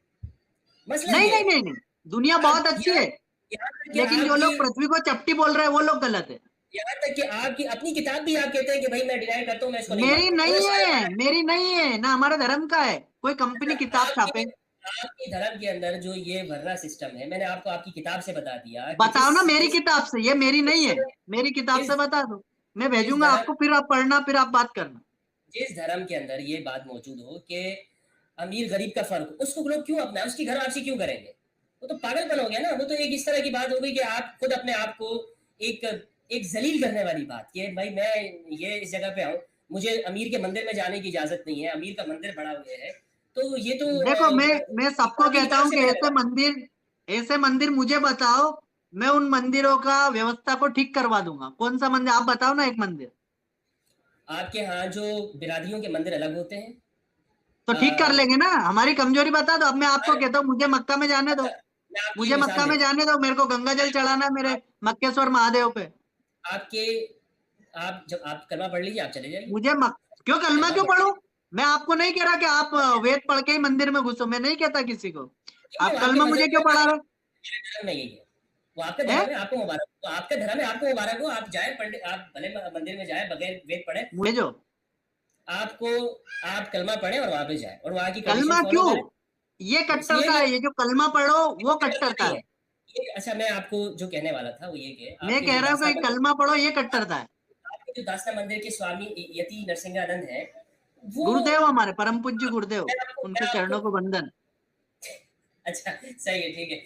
मसला नहीं ये नहीं है। नहीं नहीं, दुनिया आप बहुत अच्छी यहाँ है, यहाँ तक कि लेकिन जो आपकी लोग पृथ्वी को चपटी बोल रहे हैं वो लोग गलत है। यहाँ तक कि आपकी अपनी किताब भी आप कहते हैं कि भाई मैं डिनाई करता हूँ, मैं इसको नहीं मेरी मानता, और वो नहीं सारे है, गलत मेरी नहीं है ना, हमारे धर्म का है, कोई है। कंपनी किताब आपके छापे। आपके धर्म के अंदर जो ये वर्ना सिस्टम है, मैंने आपको आपकी किताब से बता दिया कि बताओ ना मेरी किताब से, ये मेरी नहीं है, जिस मेरी किताब से जिस बता दो, मैं जिस भेजूंगा धर्म आपको, फिर आप पढ़ना, फिर आप बात करना। जिस धर्म के अंदर ये बात मौजूद हो कि अमीर गरीब का फर्क, उसको लोग क्यों अपना उसकी घर वापसी क्यों करेंगे? वो तो पागलपन हो गया ना। वो तो एक इस तरह की बात हो गई कि आप खुद अपने आप को एक एक जलील करने वाली बात कि भाई मैं ये इस जगह पे आऊँ, मुझे अमीर के मंदिर में जाने की इजाजत नहीं है, अमीर का मंदिर बना हुआ है। तो ये तो देखो मैं सबको आपकी कहता किताब हूँ से कि मैंने ऐसे पढ़ा। मंदिर, ऐसे मंदिर मुझे बताओ, मैं उन मंदिरों का व्यवस्था को ठीक करवा दूंगा। कौन सा मंदिर आप बताओ ना, एक मंदिर आपके यहाँ जो बिरादरियों के मंदिर अलग होते हैं। तो अ, ठीक कर लेंगे ना। हमारी कमजोरी बता दो, अब मैं आपको अरे, कहता हूँ मुझे मक्का में जाने दो, अच्छा, मैं आपकी एक मुझे मिसाल मक्का में देता हूँ। जाने दो, मेरे को गंगा जल चढ़ाना है मेरे आप मक्केश्वर महादेव पे। आपके आप जब आप कलमा पढ़ लीजिए, आप चले जाइए। मुझे क्यों कलमा कलमा क्यों पढ़ पढूं? लीजिए। मैं आपको नहीं कह रहा कि आप वेद पढ़ के ही मंदिर में घुसो, मैं नहीं कहता किसी को। ठीक है, आप वो आपके कलमा मुझे मजहब क्यों पढ़ा रहे मेरे धर्म में यही है। वो आपका हैं? धर्म है, आपको मुबारक, वो आपका धर्म है, आपको मुबारक हो। आप जाए पंडित, आप भले मंदिर में जाए बगैर वेद पढ़े। भेजो। आपको आप कलमा पढ़े और वहां पे जाए और वहां की कंडीशन कलमा फॉलो क्यों? करें। ये वो इसलिए कट्टरता कि है, ये जो कलमा पढ़ो ये वो कलमा कट्टरता नहीं है। है ये। अच्छा, मैं आपको जो कहने वाला था वो ये कि मैं कह रहा हूँ कि कलमा पढ़ो, ये कट्टरता है। आपके जो दासना मंदिर के स्वामी यति नरसिंहानंद है, वो गुरुदेव हमारे परम पूज्य गुरुदेव, मैं उनके आपको चरणों को वंदन। अच्छा, सही है, ठीक है।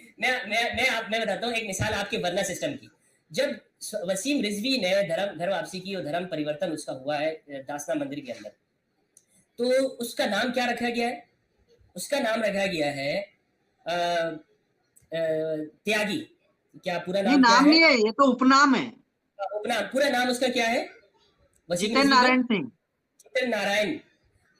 मैं बताता हूँ एक मिसाल आपके वर्ना सिस्टम की। जब वसीम रिजवी ने घर वापसी की और धर्म परिवर्तन उसका हुआ है दासना मंदिर के अंदर, तो उसका नाम क्या रखा गया है? उसका नाम रखा गया है अ, त्यागी। क्या पूरा नहीं नाम क्या नाम है? नहीं है, ये तो उपनाम है। उपनाम, पूरा नाम उसका क्या है वसीम जितेंद्र रिजवी का? नारायण सिंह। चित्र नारायण।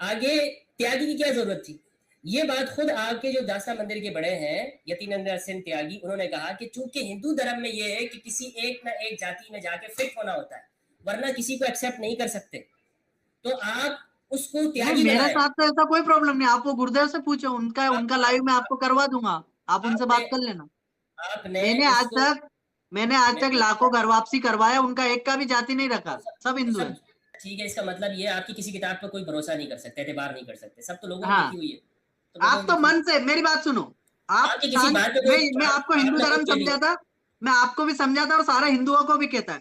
आगे त्यागी की क्या जरूरत थी? ये बात खुद आपके जो दासना मंदिर के बड़े हैं यतीनंद सिंह त्यागी, उन्होंने कहा कि चूंकि हिंदू धर्म में ये है कि किसी एक ना एक जाति में जाके फिट होना होता है, वरना किसी को एक्सेप्ट नहीं कर सकते, तो आप उसको नहीं त्यागी मेरे बनाए। साथ तो ऐसा कोई प्रॉब्लम नहीं, आप वो गुरुदेव से पूछो, उनका उनका लाइव मैं आप, आपको करवा दूंगा, आप उनसे आपने बात कर लेना। आपने मैंने आज उसको तक मैंने आज मैं तक लाखों घर वापसी करवाया, उनका एक का भी जाति नहीं तो रखा, सब सब तो हिंदू सब है। ठीक है। इसका मतलब ये आपकी किसी किताब पर कोई भरोसा नहीं कर सकते, एतबार नहीं कर सकते, सब तो लोगों ने लिखी हाँ, हुई है। तो लोगों आप ने तो लिखी हुई मन से मेरी बात सुनो। आप आपकी किसी शांत, बात पे कोई मैं आपको हिंदू आपने धर्म खुद कह लिया। समझाता, मैं आपको भी समझाता और सारे हिंदुओं को भी कहता है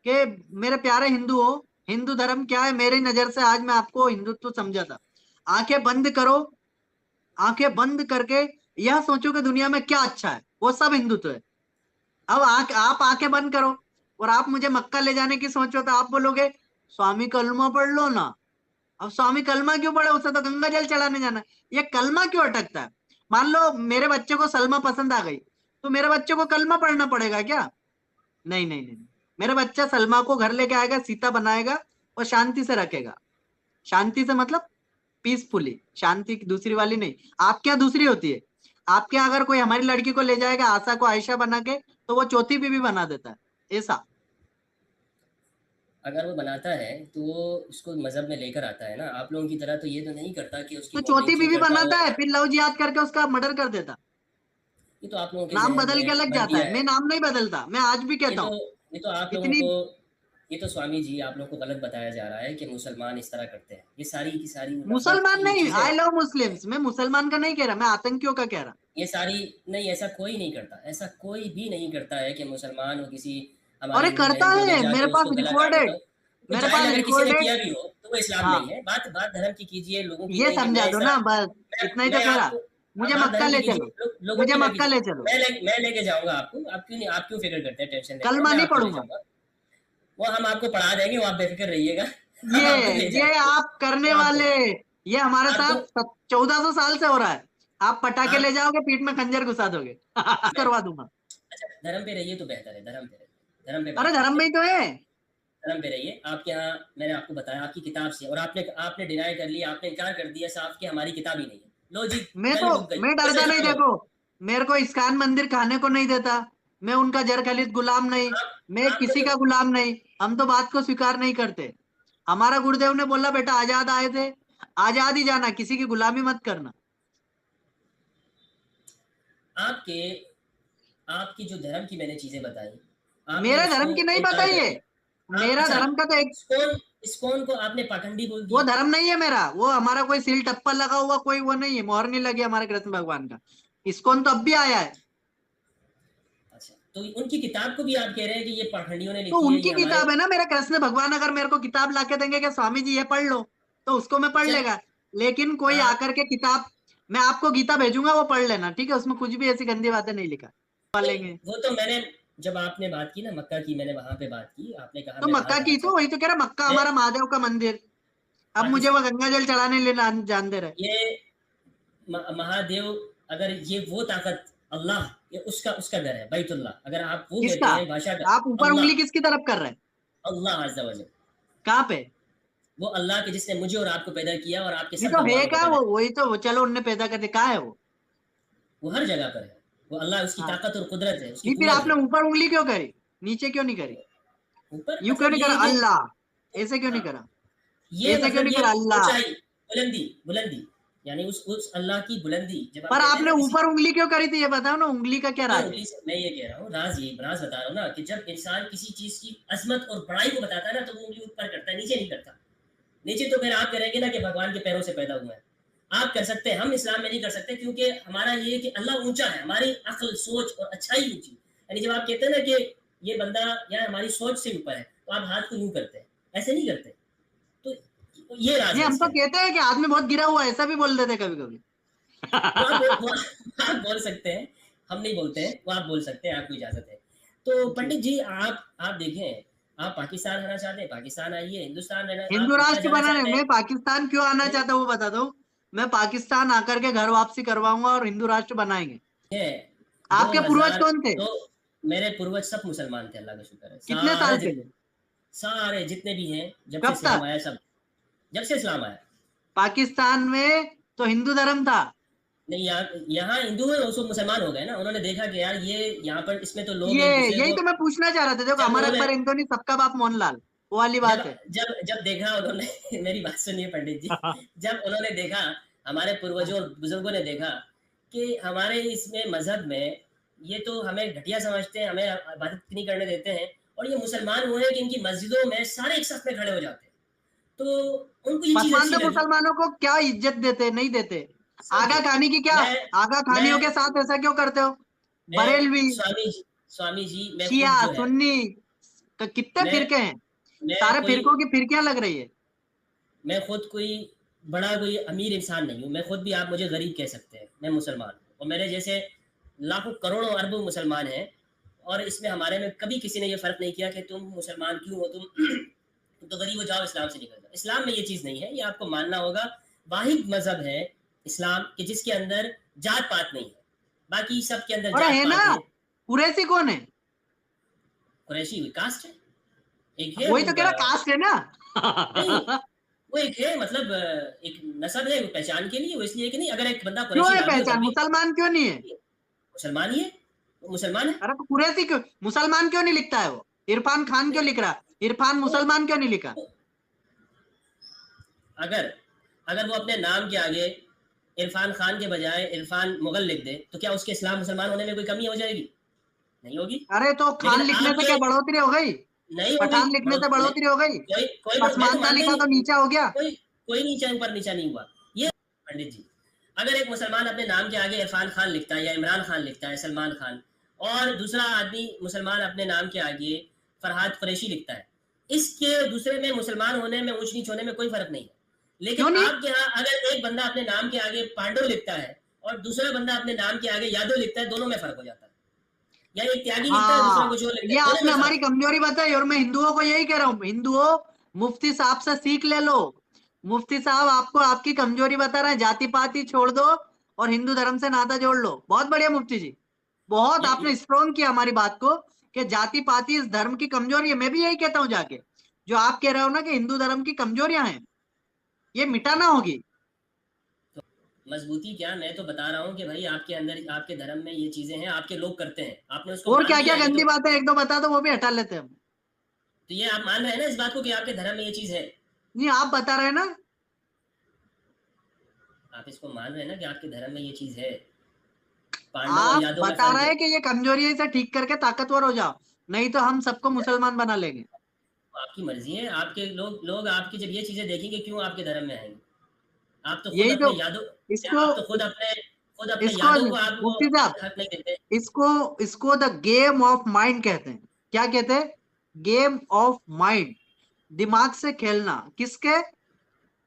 कि मेरे प्यारे हिंदुओं, हिंदू धर्म क्या है मेरी नजर से, आज मैं आपको हिंदुत्व समझाता। आंखें बंद करो, आंखें बंद करके यह सोचो कि दुनिया में क्या अच्छा है, वो सब हिंदुत्व है। अब आप आंखें बंद करो और आप मुझे मक्का ले जाने की सोचो, तो आप बोलोगे स्वामी कलमा पढ़ लो ना। अब स्वामी कलमा क्यों पढ़े, उसे तो गंगा जल चढ़ाने जाना है। ये कलमा क्यों अटकता है? मान लो मेरे बच्चे को सलमा पसंद आ गई, तो मेरे बच्चे को कलमा पढ़ना पड़ेगा क्या? नहीं नहीं नहीं, मेरा बच्चा सलमा को घर लेके आएगा, सीता बनाएगा और शांति से रखेगा। शांति से मतलब पीसफुली, शांति की दूसरी वाली नहीं। आपके यहाँ दूसरी होती है। आपके यहाँ अगर कोई हमारी लड़की को ले जाएगा आशा को आयशा बना के, तो वो चौथी बीवी बना देता है, ऐसा। अगर वो बनाता है तो वो उसको मजहब में लेकर आता है ना, आप लोगों की तरह तो ये तो नहीं करता कि उसकी तो चौथी मॉडलिंग बीवी करता हो बनाता है, या फिर लव जिहाद करके उसका मर्डर कर देता। ये तो आप लोगों के नाम जहन बदल के में लग भर जाता दिया है, है। मैं नाम नहीं बदलता, मैं आज भी ये कहता तो हूँ। ये तो आप लोगों इतनी को ये तो स्वामी जी आप लोगों को गलत बताया जा रहा है कि मुसलमान इस तरह करते हैं। ये सारी की सारी नफरत मुसलमान की नहीं, चीजें आई हैं। लव मुस्लिम्स, मैं मुसलमान का नहीं कह रहा, मैं आतंकियों का कह रहा। ये सारी नहीं, ऐसा कोई नहीं करता, ऐसा कोई भी नहीं करता है कि मुसलमान हो किसी और हमारे ये हिंदू करता बहन को ले है, जाके मेरे पास उसको गला काट देता रिकॉर्डेड, हो। तो मेरे जायज पास अगर किसी ने रिकॉर्डेड। किया भी हो तो वो इस्लाम हाँ, नहीं है। बात बात धर्म की कीजिए, लोगों की ये नहीं कि समझा मैं दो ऐसा। ना बस, इतना ही तो मैं कह रहा। आपको मुझे बात मक्का धर्म की ले कीजिए, चलो, लोगों मुझे की ना मक्का कीजिए। ले चलो। मैं लेके जाऊंगा आपको, आप क्यों फिक्र करते हैं, टेंशन लेते हैं, कलमा मैं नहीं आपको ले पढ़ूंगा। जाऊंगा। वो हम आपको पढ़ा देंगे, वो आप बेफिक्र रहिएगा। हम ये आपको ले ये जाएंगे। आप करने वो आपको वाले, ये हमारे आपको साथ 1400 साल से हो रहा है। आप पटाखे ले आप जाओगे, पीठ में खंजर घुसा दोगे मैं करवा दूंगा। अच्छा, धर्म पे रहिए तो बेहतर है, धर्म पे रहिए। धर्म पे अरे बात धर्म करते में हैं, ही तो है। धर्म पे रहिए। आपके यहाँ मैंने आपको बताया आपकी किताब से, और आपने आपने डिनाई कर लिया, आपने इनकार कर दिया साफ कि हमारी किताब ही नहीं है। लो जी, गल मुक गई, मैं फिर से डरता नहीं, चालू हो। देखो मेरे को इस्कॉन मंदिर खाने को नहीं देता, मैं उनका जर खलीद गुलाम नहीं, आप मैं आपने किसी तो का गुलाम नहीं। हम तो बात को स्वीकार नहीं करते। हमारा गुरुदेव ने बोला बेटा आजाद आए थे, आजाद ही जाना, किसी की गुलामी मत करना। आपके आपकी जो धर्म की मैंने चीजें बताई, आपने मेरा उसको धर्म की नहीं पता इनकार कर ये, दिया। आप मेरा अच्छा, धर्म का तो एक, इस्कॉन इस्कॉन को आपने पाखंडी बोल वो दिया। धर्म नहीं है मेरा, वो हमारा कोई सील टप्पा लगा हुआ कोई वो नहीं है, मोहर नहीं लगी हमारे कृष्ण भगवान का। इस्कॉन तो अब भी आया है। अच्छा, तो उनकी किताब को भी आप कह रहे हैं कि ये पाखंडियों ने तो लिखी है, उनकी ये हमारे। किताब है ना, मेरा कृष्ण भगवान अगर मेरे को किताब लाके देंगे कि स्वामी जी ये पढ़ लो, तो उसको मैं पढ़ चल, लेगा। लेकिन कोई आप आकर के किताब, मैं आपको गीता भेजूंगा वो पढ़ लेना, ठीक है, उसमें कुछ भी ऐसी गंदी बातें नहीं लिखा नहीं, लेंगे। वो तो मैंने, जब आपने बात की ना मक्का की, मैंने वहां पे बात की, आपने कहा तो मैं वहां मक्का जाना की, तो चाहता वही तो कह रहा, मक्का हूँ। मैं हमारा महादेव का मंदिर, अब मुझे वो पाकिस्तान, गंगा जल चढ़ाने ले जान दे रहे। ये महादेव, अगर ये वो ताकत, अल्लाह, ये उसका उसका घर है बैतुल्लाह, अगर आप वो किसका? कहते हैं भाषा का। आप ऊपर अल्लाह, उंगली किसकी तरफ कर रहे हैं? अल्लाह अज़्ज़ा वजल, कहाँ पे? वो अल्लाह के जिसने मुझे और आपको पैदा किया और आपके ये सब तो है भगवानों को क्या पैदा वो, किया। वही तो, वो चलो उनने पैदा करके कहा है वो। वो हर जगह पर है। वो अल्लाह, उसकी हाँ, ताकत और कुदरत है, उसकी नहीं फिर कुवत आपने है। ऊपर उंगली क्यों करी, नीचे क्यों नहीं करी? ऊपर यूं क्यों मतलब नहीं ये करा है कि, अल्लाह, ऐसे क्यों नहीं हाँ, करा? ये ऐसे क्यों मतलब नहीं ये करा अल्लाह? ऊंचाई, बुलंदी, बुलंदी, यानी उस अल्लाह की बुलंदी, जब हम पर कहते हैं आपने ना किसी। ऊपर उंगली क्यों करी थी, ये बताओ ना, उंगली का क्या मैं राज है? उंगली से, मैं ये कह रहा हूँ, राज ये राज बता रहा हूँ ना, कि जब इंसान किसी चीज की अजमत और बड़ाई को बताता है ना, तो वो उंगली ऊपर करता है, नीचे नहीं करता। नीचे तो फिर आप करेंगे ना कि भगवान के पैरों से पैदा हुआ है। आप कर सकते हैं, हम इस्लाम में नहीं कर सकते, क्योंकि हमारा ये है कि अल्लाह ऊंचा है, हमारी अक्ल, सोच और अच्छाई ऊंची। यानी जब आप कहते हैं ना कि ये बंदा या हमारी सोच से ऊपर है, तो आप हाथ को यूं करते हैं, ऐसे नहीं करते। तो ये राज नहीं, है हम इसके तो अंदर। कहते हैं कि आदमी बहुत गिरा हुआ है, ऐसा भी बोल देते कभी कभी। वो आप बोल सकते हैं, हम नहीं बोलते हैं, वो आप बोल सकते हैं, आपको इजाजत है। तो जी। पंडित जी, आप देखें, आप पाकिस्तान रहना चाहते हैं, पाकिस्तान आइए, हिंदुस्तान रहना, हिंदू आप मक्का राष्ट्र जाना बनाने, चाहते हैं। मैं पाकिस्तान क्यों आना नहीं, चाहता हूँ वो बता दो। मैं पाकिस्तान आकर के घर वापसी करवाऊंगा और हिंदू राष्ट्र बनाएंगे। है आपके पूर्वज 2000, कौन थे? तो मेरे पूर्वज सब मुसलमान थे, अल्लाह का शुक्र है, कितने साल पहले? सारे जितने भी हैं, जब से कब इस्लाम तक? आया सब, जब से इस्लाम आया। पाकिस्तान में तो हिंदू धर्म था। नहीं, यहाँ यहाँ हिंदू है, उसको मुसलमान हो गए ना, उन्होंने देखा कि यार ये यहाँ पर इसमें तो लोग ये एक दूसरे यही को, तो मैं पूछना चाह रहा था, देखो जब अमर उन्होंने अकबर एंथोनी सबका बाप मोहनलाल, वो वाली जब बात है। जब जब देखा उन्होंने मेरी बात सुनिए पंडित जी, जब उन्होंने देखा, हमारे पूर्वजों और बुजुर्गों ने देखा कि हमारे इसमें मजहब में ये तो हमें घटिया समझते हैं, हमें इबादत नहीं करने देते हैं, और ये मुसलमान हुए हैं कि इनकी मस्जिदों में सारे एक साथ में खड़े हो जाते हैं, तो उनको ये चीज अच्छी पसमानदा लगी। मुसलमानों को क्या इज्जत देते, नहीं देते? आगा समझे, खानी की क्या, मैं आगा मैं खानियों के साथ ऐसा क्यों करते हो? मैं बरेलवी, स्वामी जी, मैं शिया, खुद जो है, सुन्नी, कितने मैं फिरके हैं, मैं सारे कोई फिरकों की फिरकियां लग रही है। मैं खुद कोई बड़ा कोई अमीर इंसान नहीं हूँ, मैं खुद भी, आप मुझे गरीब कह सकते हैं, मैं मुसलमान हूँ, और मेरे जैसे लाखों करोड़ों अरबों मुसलमान हैं, और इसमें हमारे में कभी किसी ने ये फ़र्क नहीं किया कि तुम मुसलमान क्यों हो, तुम तो गरीब हो, जाओ इस्लाम से निकल जाओ। इस्लाम में ये चीज़ नहीं है, ये आपको मानना होगा। वाहिद मज़हब है इस्लाम कि जिसके अंदर जात पात नहीं है, बाकी सब के अंदर और जात है ना, पात है। कुरैशी कौन है? कुरैशी हुई कास्ट है, एक है वही वो तो कह रहा, कास्ट है नहीं, ना। वो एक है, मतलब एक नस्ब है, वो पहचान के लिए, वो इसलिए कि नहीं, अगर एक बंदा क्यों कुरैशी है ना भी हो तब पहचान, भी मुसलमान क्यों नहीं है? मुसलमान ही है, वो मुसलमान है। अरे तो कुरैशी क्यों, मुसलमान क्यों नहीं लिखता है वो? इरफान खान क्यों नहीं, लिख रहा? इरफान वो, मुसलमान क्यों नहीं लिखा? वो अगर अगर वो अपने नाम के आगे इरफान खान के बजाय इरफान मुगल लिख दे, तो क्या उसके इस्लाम मुसलमान होने में कोई कमी हो जाएगी? नहीं होगी। अरे तो लेकिन खान लिखने आप से जो क्या एक, बढ़ोतरी हो गई? नहीं होगी, पठान लिखने से नहीं, बढ़ोतरी हो गई? मैं तो पसमानदा मानता ही लिखा तो नहीं, नीचा हो गया? कोई कोई नीचा ऊपर नीचा नहीं हुआ। ये पंडित जी, अगर एक मुसलमान अपने नाम के आगे इरफान खान लिखता है, या इमरान खान लिखता है, सलमान खान, और दूसरा आदमी मुसलमान अपने नाम के आगे फरहाद कुरैशी लिखता है, इसके दूसरे में मुसलमान होने में, ऊंच नीच होने में कोई फर्क नहीं है। लेकिन क्यों नहीं? आपके यहाँ अगर एक बंदा अपने नाम के आगे पांडव लिखता है, और दूसरा बंदा अपने नाम के आगे यादव लिखता है, दोनों में फर्क हो जाता है। या एक त्यागी लिखता है, दूसरा हाँ, कुछ और लिखता ये है, दोनों आपने में फर्क हमारी है। कमजोरी बताई, और मैं हिंदुओं को यही कह रहा हूँ, हिंदुओं, मुफ्ती साहब से सीख ले लो। मुफ्ती साहब आपको आपकी कमजोरी बता रहे हैं, जाति पाति छोड़ दो और हिंदू धर्म से नाता जोड़ लो। बहुत बढ़िया मुफ्ती जी, बहुत ये आपने स्ट्रोंग किया हमारी बात को कि जाति पाति इस धर्म की कमजोरी है। मैं भी यही कहता हूं जाके, जो आप कह रहे हो ना कि हिंदू धर्म की कमजोरियां हैं, ये मिटाना होगी। मजबूती क्या, मैं तो बता रहा हूँ कि भाई आपके अंदर, आपके धर्म में ये चीजें हैं, आपके लोग करते हैं, आपने उसको और मान क्या क्या लिया, ये गंदी तो। बातें एक दो बता दो, वो भी हटा लेते हैं हम। तो ये आप मान रहे हैं ना इस बात को कि आपके धर्म में ये चीज है? नहीं, आप बता रहे हैं ना। आप इसको मान रहे हैं ना कि आपके धर्म में ये चीज है? पांडव और आप यादव में बता फर्क रहे है। हैं कि ये कमजोरी है, इसे ठीक करके ताकतवर हो जाओ, नहीं तो हम सबको मुसलमान बना लेंगे। तो आपकी मर्जी है, आपके लोग लोग आपकी जब ये चीजें देखेंगे क्यों आपके धर्म में आएंगे? आप तो खुद यही अपने तो। यादव, क्या इसको आप तो खुद अपने इसको यादव को आप वो मुफ्ती साहब, हक नहीं देते? इसको इसको द गेम ऑफ माइंड कहते हैं। क्या कहते हैं? Game of mind. दिमाग से खेलना। किसके?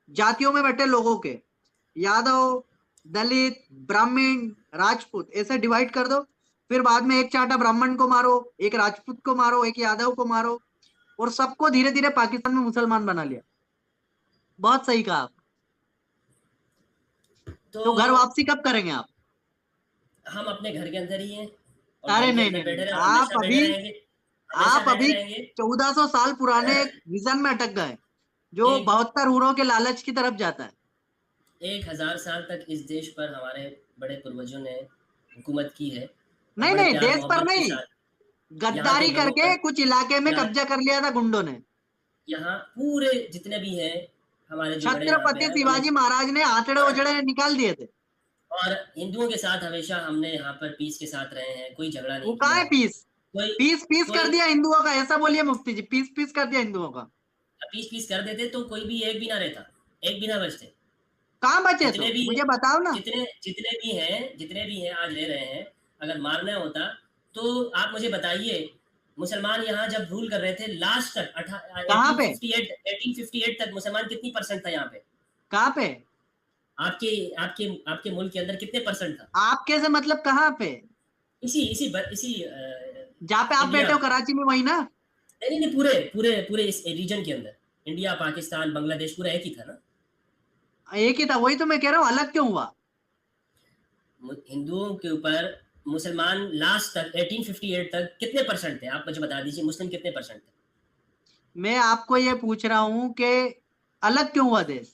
जातियों में बैठे लोगों के। यादव, दलित, ब्राह्मण, राजपूत, ऐसे डिवाइड कर दो। फिर बाद में एक चांटा ब्राह्मण को मारो, एक राजपूत को मारो, एक यादव को मारो, और सबको धीरे धीरे पाकिस्तान में मुसलमान बना लिया। बहुत सही कहा आप। तो तो घर वापसी कब करेंगे आप? हम अपने घर के अंदर ही हैं, और अरे घर के नहीं अंदर नहीं नहीं, बैठे रहे, हमेशा बैठे रहेंगे, हमेशा आप बैठे अभी रहेंगे। 1400 साल पुराने एक विजन में अटक गए, जो एक 72 हूरों के लालच की तरफ जाता है। 1000 साल तक इस देश पर हमारे बड़े पूर्वजों ने हुकूमत की है, और नहीं बड़े नहीं, प्यार देश पर मोहब्बत के नहीं, साथ यहाँ के गद्दारी लोगों करके पर। कुछ इलाके में या कब्जा कर लिया था गुंडों ने। यहाँ पूरे जितने भी हैं हमारे जो बड़े यहाँ पे छत्रपति हैं, उन्होंने, शिवाजी महाराज ने आंतड़े उजड़े निकाल दिए थे। और हिंदुओं के साथ हमेशा हमने यहाँ पर पीस के साथ रहे हैं, कोई झगड़ा वो नहीं कहाँ किया है है। पीस? कोई पीस पीस कर कोई दिया हिंदुओं का, ऐसा बोलिए मुफ्ती जी, पीस पीस कर दिया हिंदुओं का। पीस पीस कर देते तो कोई भी एक भी ना रहता, एक भी ना बचते। कहाँ बचे? जितने तो भी मुझे बताओ ना। जितने भी हैं आज रह रहे हैं, अगर मारना होता तो आप मुझे बताइए। मुसलमान यहाँ जब रूल कर रहे थे लास्ट तक, कहाँ पे? 1858 तक मुसलमान कितनी परसेंट था यहाँ पे? कहाँ पे? आपके आपके आपके मुल्क के अंदर कितने परसेंट था? आपके से मतलब कहाँ पे? इसी जहाँ पे आप इंडिया बैठे हो में। कराची में, वही ना? नहीं नहीं, पूरे पूरे पूरे इस रीजन के अंदर, इंडिया, पाकिस्तान, बांग्लादेश, पूरा एक ही था ना? एक ही था, वही तो मैं कह रहा हूँ, अलग क्यों हुआ? हिंदुओं के ऊपर मुसलमान लास्ट तक 1858 तक कितने परसेंट थे? आप मुझे बता दीजिए, मुस्लिम कितने परसेंट थे? मैं आपको ये पूछ रहा हूँ कि अलग क्यों हुआ देश?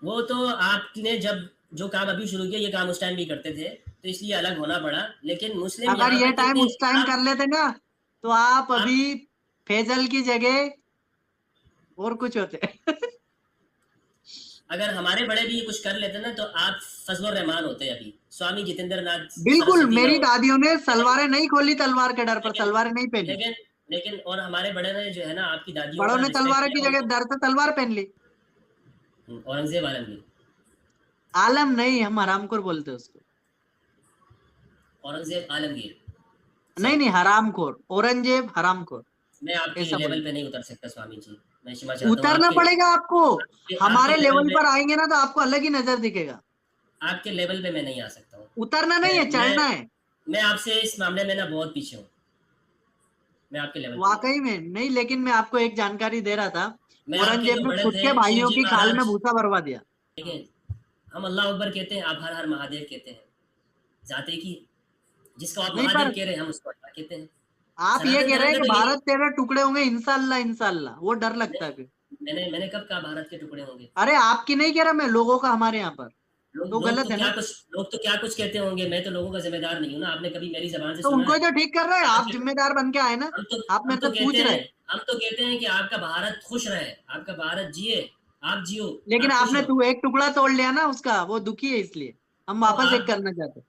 वो तो आपने जब जो काम अभी शुरू किया, ये काम उस टाइम भी करते थे, तो इसलिए अलग होना पड़ा। लेकिन मुस्लिम अगर यहाँ ये पे टाइम कितने? उस टाइम आप कर लेते ना, तो आप आप अभी फैजल की जगह और कुछ होते। अगर हमारे बड़े भी कुछ कर लेते ना, तो आप फजल रहमान होते अभी, स्वामी जितेंद्र नाथ बिल्कुल, सरस्वती ना मेरी होते। दादियों ने लेकिन सलवारें नहीं खोली तलवार के डर पर, लेकिन सलवारें नहीं पहनी। लेकिन लेकिन और हमारे बड़े ने जो है ना आपकी दादियों बड़ों का ने रिस्पेक्ट तलवार की किया, जगह उनको। डर से तलवार पहन ली। औरंगजेब आलमगीर। आलम नहीं, हम हरामखोर बोलते हैं उसको। औरंगजेब आलमगीर। नहीं सही। नहीं, हरामखोर, औरंगजेब हरामखोर, मैं आपके ऐसा लेवल बोलते पे नहीं उतर सकता स्वामी जी, मैं क्षमा हैं। चाहता हूँ। उतरना पड़ेगा आपको। आपके हमारे लेवल लेवल पे, पर आएंगे ना तो आपको अलग ही नजर दिखेगा। आपके लेवल पे मैं नहीं आ सकता हूँ। उतरना नहीं मैं है, मैं चढ़ना है। मैं आपसे इस मामले में ना बहुत पीछे हूँ। मैं आपके लेवल पे नहीं आ वाकई सकता। में नहीं, लेकिन मैं आपको एक जानकारी दे रहा था। मैं आपके औरंगजेब जो ने बड़े खुद थे के भाइयों शिवजी की खाल में महाराज, भूसा भरवा दिया। देखिए, हम अल्लाह अकबर कहते हैं, आप हर हर महादेव कहते हैं, जाते की। जिसको आप नहीं, महादेव पर कह रहे हैं, हम उसको अल्लाह कहते हैं। आप ये सनातन कह रहे धर्म हैं का कि तो यही। भारत तेरे टुकड़े होंगे, इंशाल्लाह इंशाल्लाह, वो डर लगता नहीं, है फिर। मैंने कब कहा भारत के टुकड़े होंगे? अरे आपकी नहीं कह रहा मैं, लोगों का हमारे यहाँ पर। तो गलत है ना? लोग तो क्या कुछ कहते होंगे, मैं तो लोगों का जिम्मेदार नहीं हूँ ना। आपने कभी मेरी जबान से तो सुना उनको है? ही तो ठीक कर रहे हैं, भारत आप के, जिम्मेदार बन के आए ना। हम तो आप हम मेरे तो से कहते पूछ हैं रहे हैं। हम तो कहते हैं कि आपका भारत खुश रहे, आपका भारत जिए, आप जियो, लेकिन आप खुश आपने रहो। तू एक टुकड़ा तोड़ लिया ना उसका, वो दुखी है, इसलिए हम तो वापस एक करना चाहते हैं।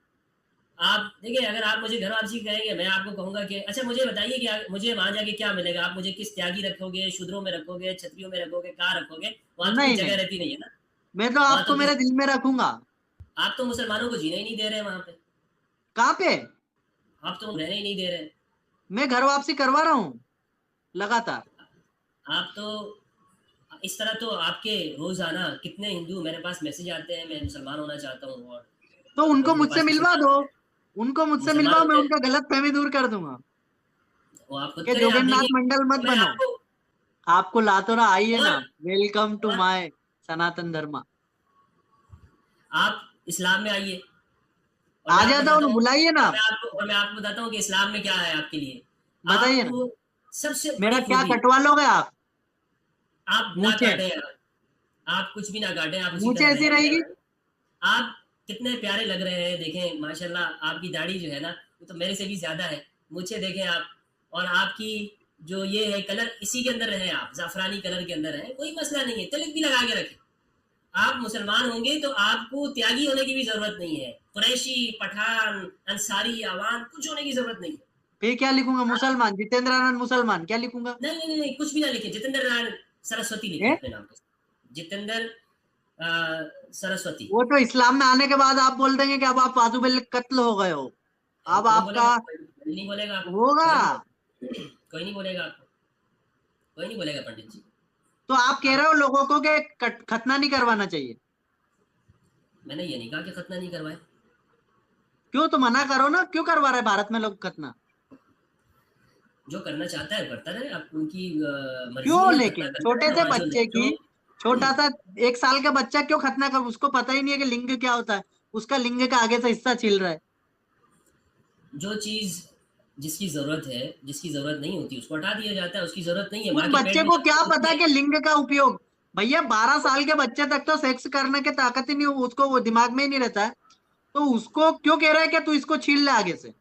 आप देखिए, अगर आप मुझे घर वापसी कहेंगे, मैं आपको कहूंगा कि अच्छा मुझे बताइए कि मुझे वहां जाके क्या मिलेगा? आप मुझे किस त्यागी रखोगे, शूद्रों में रखोगे, क्षत्रियों में रखोगे, कहाँ रखोगे? वहां तो कोई नहीं जगह नहीं, रहती नहीं है ना। मैं तो वहां तो आपको मेरे किस दिल में रखूंगा। आप तो मुसलमानों को जीने ही नहीं दे रहे वहां पे। कहाँ पे? आप तो रहने ही नहीं दे रहे। मैं घर वापसी करवा रहा हूँ लगातार। आप तो इस तरह तो आपके रोजाना कितने हिंदू मेरे पास मैसेज आते हैं, मैं मुसलमान होना चाहता हूँ, और तो उनको लोगों के मुझसे पास मैसेज मिलवा दो। आते हैं उनको मुझसे मुसलमान मिलवाओ, मैं होते हैं। उनका गलत फहमी दूर कर दूंगा। वो आप खुद कि करें, आप जोगेंद्रनाथ देखिए। मंडल मत मैं बनो। आपको, आपको ला तो रहा, आइए और ना। वेलकम टू और माय सनातन धर्मा। आप इस्लाम में आइए, और मैं आ आपको जाता बताता हूँ, हूँ, बुलाइए ना, और मैं आपको बताता हूँ कि इस्लाम में क्या है आपके लिए। बताइए ना। आपको सबसे मेरा बड़ी क्या खूबी, कटवा लोगे आप ना मूछें? काटें, आप कुछ भी ना काटें, आप उसी मूछें तरह ऐसी रहेगी? रहें। आप कितने प्यारे लग रहे हैं, देखें माशाल्लाह, आपकी दाढ़ी जो है ना वो तो मेरे से भी ज्यादा है। मुझे देखें आप, और आपकी जो ये है कलर, इसी के अंदर रहे आप, जाफरानी कलर के अंदर है, कोई मसला नहीं है, तिलक भी लगा के रखें। आप मुसलमान होंगे तो आपको त्यागी होने की भी जरूरत नहीं है, कुरैशी, पठान, अंसारी, आवाम, कुछ होने की जरूरत नहीं है। फिर क्या लिखूंगा? आप, मुसलमान, जितेंद्र आनंद मुसलमान, क्या लिखूंगा? नहीं नहीं नहीं, कुछ भी ना लिखे, जितेंद्र नारायण सरस्वती लिखे ए? अपने नाम पे, जितेंद्र सरस्वती। वो तो इस्लाम में आने के बाद आप बोल देंगे कि अब आप बाजू बिल कत्ल हो गए हो, नहीं, अब कौन आपका बोलेगा, कोई नहीं बोलेगा आपको, होगा। कोई नहीं बोलेगा आपको, कोई नहीं बोलेगा पंडित जी। तो आप कह आप, रहे हो लोगों को कि खतना नहीं करवाना चाहिए? मैंने ये नहीं कहा कि खतना नहीं करवाए। क्यों? तो मना करो ना, क्यों करवा रहे भारत में लोग खतना? जो करना चाहता है करता रहे, आप उनकी मर्जी क्यों? है, खतना लेकिन करता छोटे रहे, से और जो बच्चे की, जो छोटा सा 1 साल का बच्चा क्यों खतना कर, उसको पता ही नहीं है कि लिंग क्या होता है, उसका लिंग का आगे से हिस्सा छिल रहा है। जो चीज जिसकी जरूरत है, जिसकी जरूरत नहीं होती उसको हटा दिया जाता है, उसकी जरूरत नहीं है, उस माँ के बच्चे पेट में को जब क्या तक होती पता है। कि लिंग का उपयोग? भैया 12 साल के बच्चे तक तो सेक्स करने की ताकत ही नहीं, उसको वो दिमाग में ही नहीं रहता है, तो उसको क्यों कह रहा है कि तू इसको छीन ले आगे से?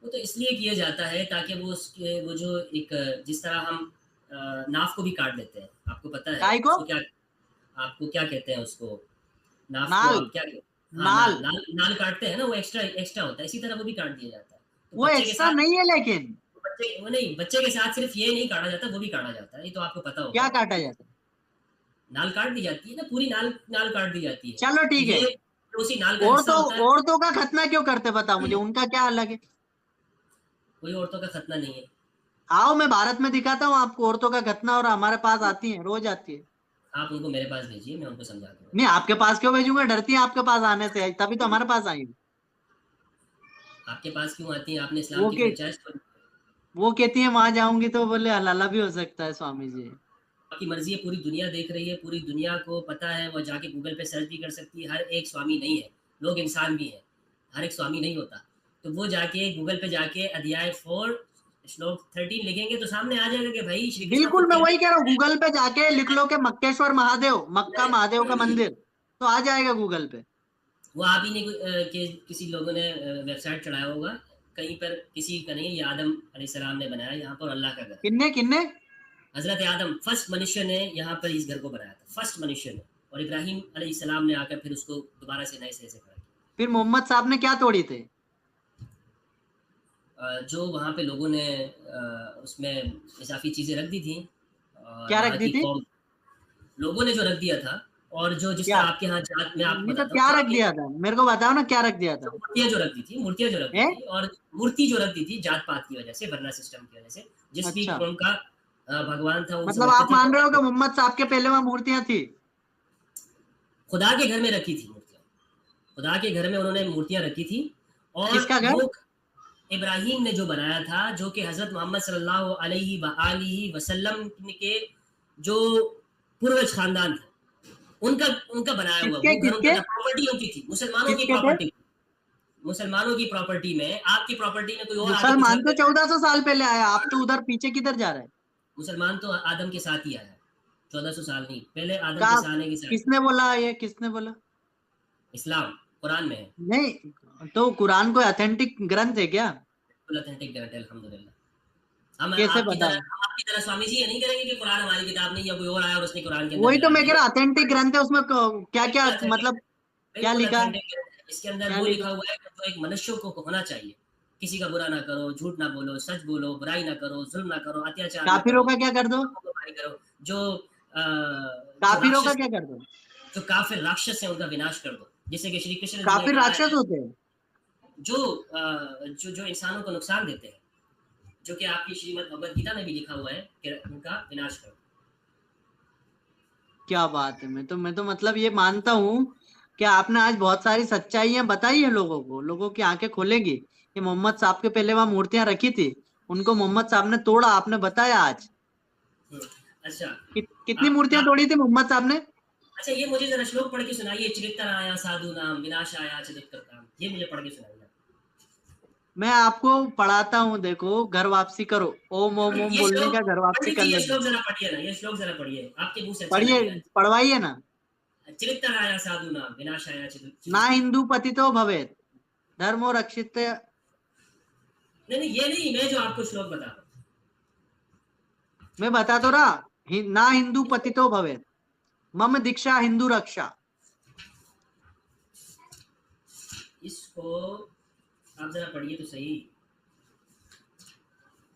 वो तो इसलिए किया जाता है ताकि वो उसके, वो जो एक, जिस तरह हम नाफ को भी काट देते हैं, आपको पता है काय को? उसको क्या, आपको क्या कहते हैं उसको, नाफ को नाल? आप क्या, हाँ नाल? नाल, नाल नाल काटते हैं ना, वो एक्स्ट्रा एक्स्ट्रा होता है, इसी तरह वो भी काट दिया जाता है। तो वो बच्चे के एक्स्ट्रा साथ, नहीं है, लेकिन बच्चे वो नहीं, बच्चे के साथ सिर्फ ये नहीं काटा जाता, वो भी काटा जाता है, ये तो आपको पता क्या होगा। काटा जाता है? नाल काट दी जाती है ना, पूरी नाल, नाल काट दी जाती है। चलो तो ठीक है। ये उसी नाल का हिस्सा होता है। औरतों का खतना क्यों करते, बताओ मुझे, उनका क्या अलग है? कोई औरतों का खतना नहीं है। आओ मैं भारत में दिखाता हूँ आपको औरतों का खतना, और हमारे पास आती है, रोज आती है। आप उनको मेरे पास भेजिए, मैं उनको समझा दूंगा। नहीं, आपके पास क्यों भेजूंगा? डरती है आपके पास आने से, तभी तो हमारे पास आई हूँ। आपके पास क्यों आती है, आपने इस्लाम वो की के फ्रेंचाइज खोली। वो कहती है वहां जाऊंगी तो बोले हलाला भी हो सकता है स्वामी जी। आपकी मर्जी है, पूरी दुनिया देख रही है, पूरी दुनिया को पता है, वो जाके गूगल पे सर्च भी कर सकती है, हर एक स्वामी नहीं है, लोग इंसान भी है, हर एक स्वामी नहीं होता। तो वो जाके गूगल पे जाके अध्याय 4 श्लोक 13 लिखेंगे तो सामने आ जाएगा कि भाई श्री कृष्ण बिल्कुल, खुद मैं कहते वही कह रहा हूँ, गूगल पे जाके लिख लो कि मक्केश्वर महादेव, मक्का हैं। महादेव का मंदिर, तो आ जाएगा गूगल पे। वो आप ही ने किसी लोगों ने वेबसाइट चढ़ाया होगा, कहीं पर किसी का नहीं, ये आदम अलैहिस्सलाम ने बनाया, यहाँ पर अल्लाह का घर है। किन्ने किन्ने? हजरत आदम फर्स्ट मनुष्य ने यहाँ पर इस घर को बनाया था, फर्स्ट मनुष्य ने, और इब्राहिम अलैहिस्सलाम ने आकर फिर उसको दोबारा से नए सिरे से खड़ा किया। फिर मोहम्मद साहब ने क्या तोड़ी थे? जो वहाँ पे लोगों ने उसमें इजाफी चीज़ें रख दी थी, क्या रख वहाँ दी की थी? कौम, लोगों ने जो रख दिया था, और जो जिस क्या? तरह आपके यहाँ जात में, आपको नहीं तो बताता हूँ क्या रख आपके, दिया था, मेरे को बताओ ना, क्या रख दिया जो था? मूर्तियाँ जो रख दी थी, मूर्तियाँ जो रख दी है? थी, और मूर्ति जो रख दी थी जात पात की वजह से, वर्ना सिस्टम की वजह से, जिस भी अच्छा, कौम का भगवान था उन मतलब समझते आप थे मान तो रहे हो कि मोहम्मद साहब के पहले वहां मूर्तियां थी? खुदा के घर में रखी थी मूर्तियाँ, खुदा के घर में उन्होंने मूर्तियाँ रखी थी। और किसका घर? वो इब्राहिम ने जो बनाया था, जो कि हजरत मोहम्मद सल्लल्लाहु अलैहि वसल्लम के जो पूर्वज खानदान थे, उनका उनका बनाया हुआ किसके वो घर उनका किसके था, प्रॉपर्टी उनकी थी, मुसलमानों की किसके थे? प्रॉपर्टी, मुसलमानों की प्रॉपर्टी में, आपकी प्रॉपर्टी में कोई और आके कुछ मुसलमान रख तो देता है। 1400 साल पहले आया, आप तो उधर पीछे किधर जा रहे हैं? मुसलमान तो आदम के साथ ही आया है, 1400 साल नहीं, पहले आदम के का आने के साथ। किसने बोला ये, किसने बोला? इस्लाम कुरान में है, नहीं तो कुरान कोई ऑथेंटिक ग्रंथ है क्या? बिल्कुल ऑथेंटिक ग्रंथ है, अल्हम्दुलिल्लाह। हम कैसे आपकी बता? तरह, हम आपकी तरह स्वामी जी ये नहीं करेंगे कि कुरान हमारी किताब नहीं, या कोई और आया और उसने कुरान के अंदर वही तो मिला मैं कह दिया। रहा, ऑथेंटिक ग्रंथ है, उसमें क्या क्या बिल्कुल ऑथेंटिक, मतलब, क्या बिल्कुल लिखा? ऑथेंटिक है। इसके अंदर क्या वो लिखा? लिखा हुआ है कि जो एक मनुष्य को होना चाहिए, किसी का बुरा ना करो, झूठ ना बोलो, सच बोलो, बुराई ना करो, जुल्म ना करो, अत्याचार ना काफिरों करो, का क्या कर दो? को मारी करो। जो जो काफिरों का राक्षस, क्या कर दो? जो काफिर राक्षस है उनका विनाश कर दो, जैसे कि श्री कृष्ण जी ने काफिर कहा राक्षस है, होते हैं? जो जो जो इंसानों को नुकसान देते हैं, जो कि आपकी श्रीमद् भगवद गीता में भी लिखा हुआ है कि उनका विनाश करो। क्या बात है, मैं तो मतलब ये मानता हूँ कि आपने आज बहुत सारी सच्चाइयां बताई है लोगों को, लोगों की आंखें खोलेगी कि मोहम्मद साहब के पहले वहां मूर्तियां रखी थी, उनको मोहम्मद साहब ने तोड़ा, आपने बताया आज। हम्म, अच्छा, कितनी मूर्तियां आप तोड़ी थी मोहम्मद साहब ने? अच्छा, ये मुझे जरा श्लोक पढ़ के सुनाइए, चरित्र आया साधु नाम, विनाश आया चरित्र काम। ये मुझे पढ़ के सुनाइए। मैं आपको पढ़ाता हूँ, देखो, घर वापसी करो, ओम ओम ओम ये बोलने श्लोक, का घर वापसी पंडित कर जी ये लेना। श्लोक जरा पढ़िए ना, ये श्लोक जरा पढ़िए, आपके मुंह से अच्छा पढ़िए, लगेगा। पढ़वाइए ना। चरित्राय साधूनां विनाशाय ना चिदुष्कृताम्। हिंदू पतितो भवेत्, धर्मो रक्षित। नहीं नहीं, ये नहीं, मैं जो आपको श्लोक बता रहा हूँ। मैं बता तो रहा, ना हिंदू पतितो भवेत्, मम दीक्षा हिंदू रक्षा। इसको आप जरा पढ़िए तो सही,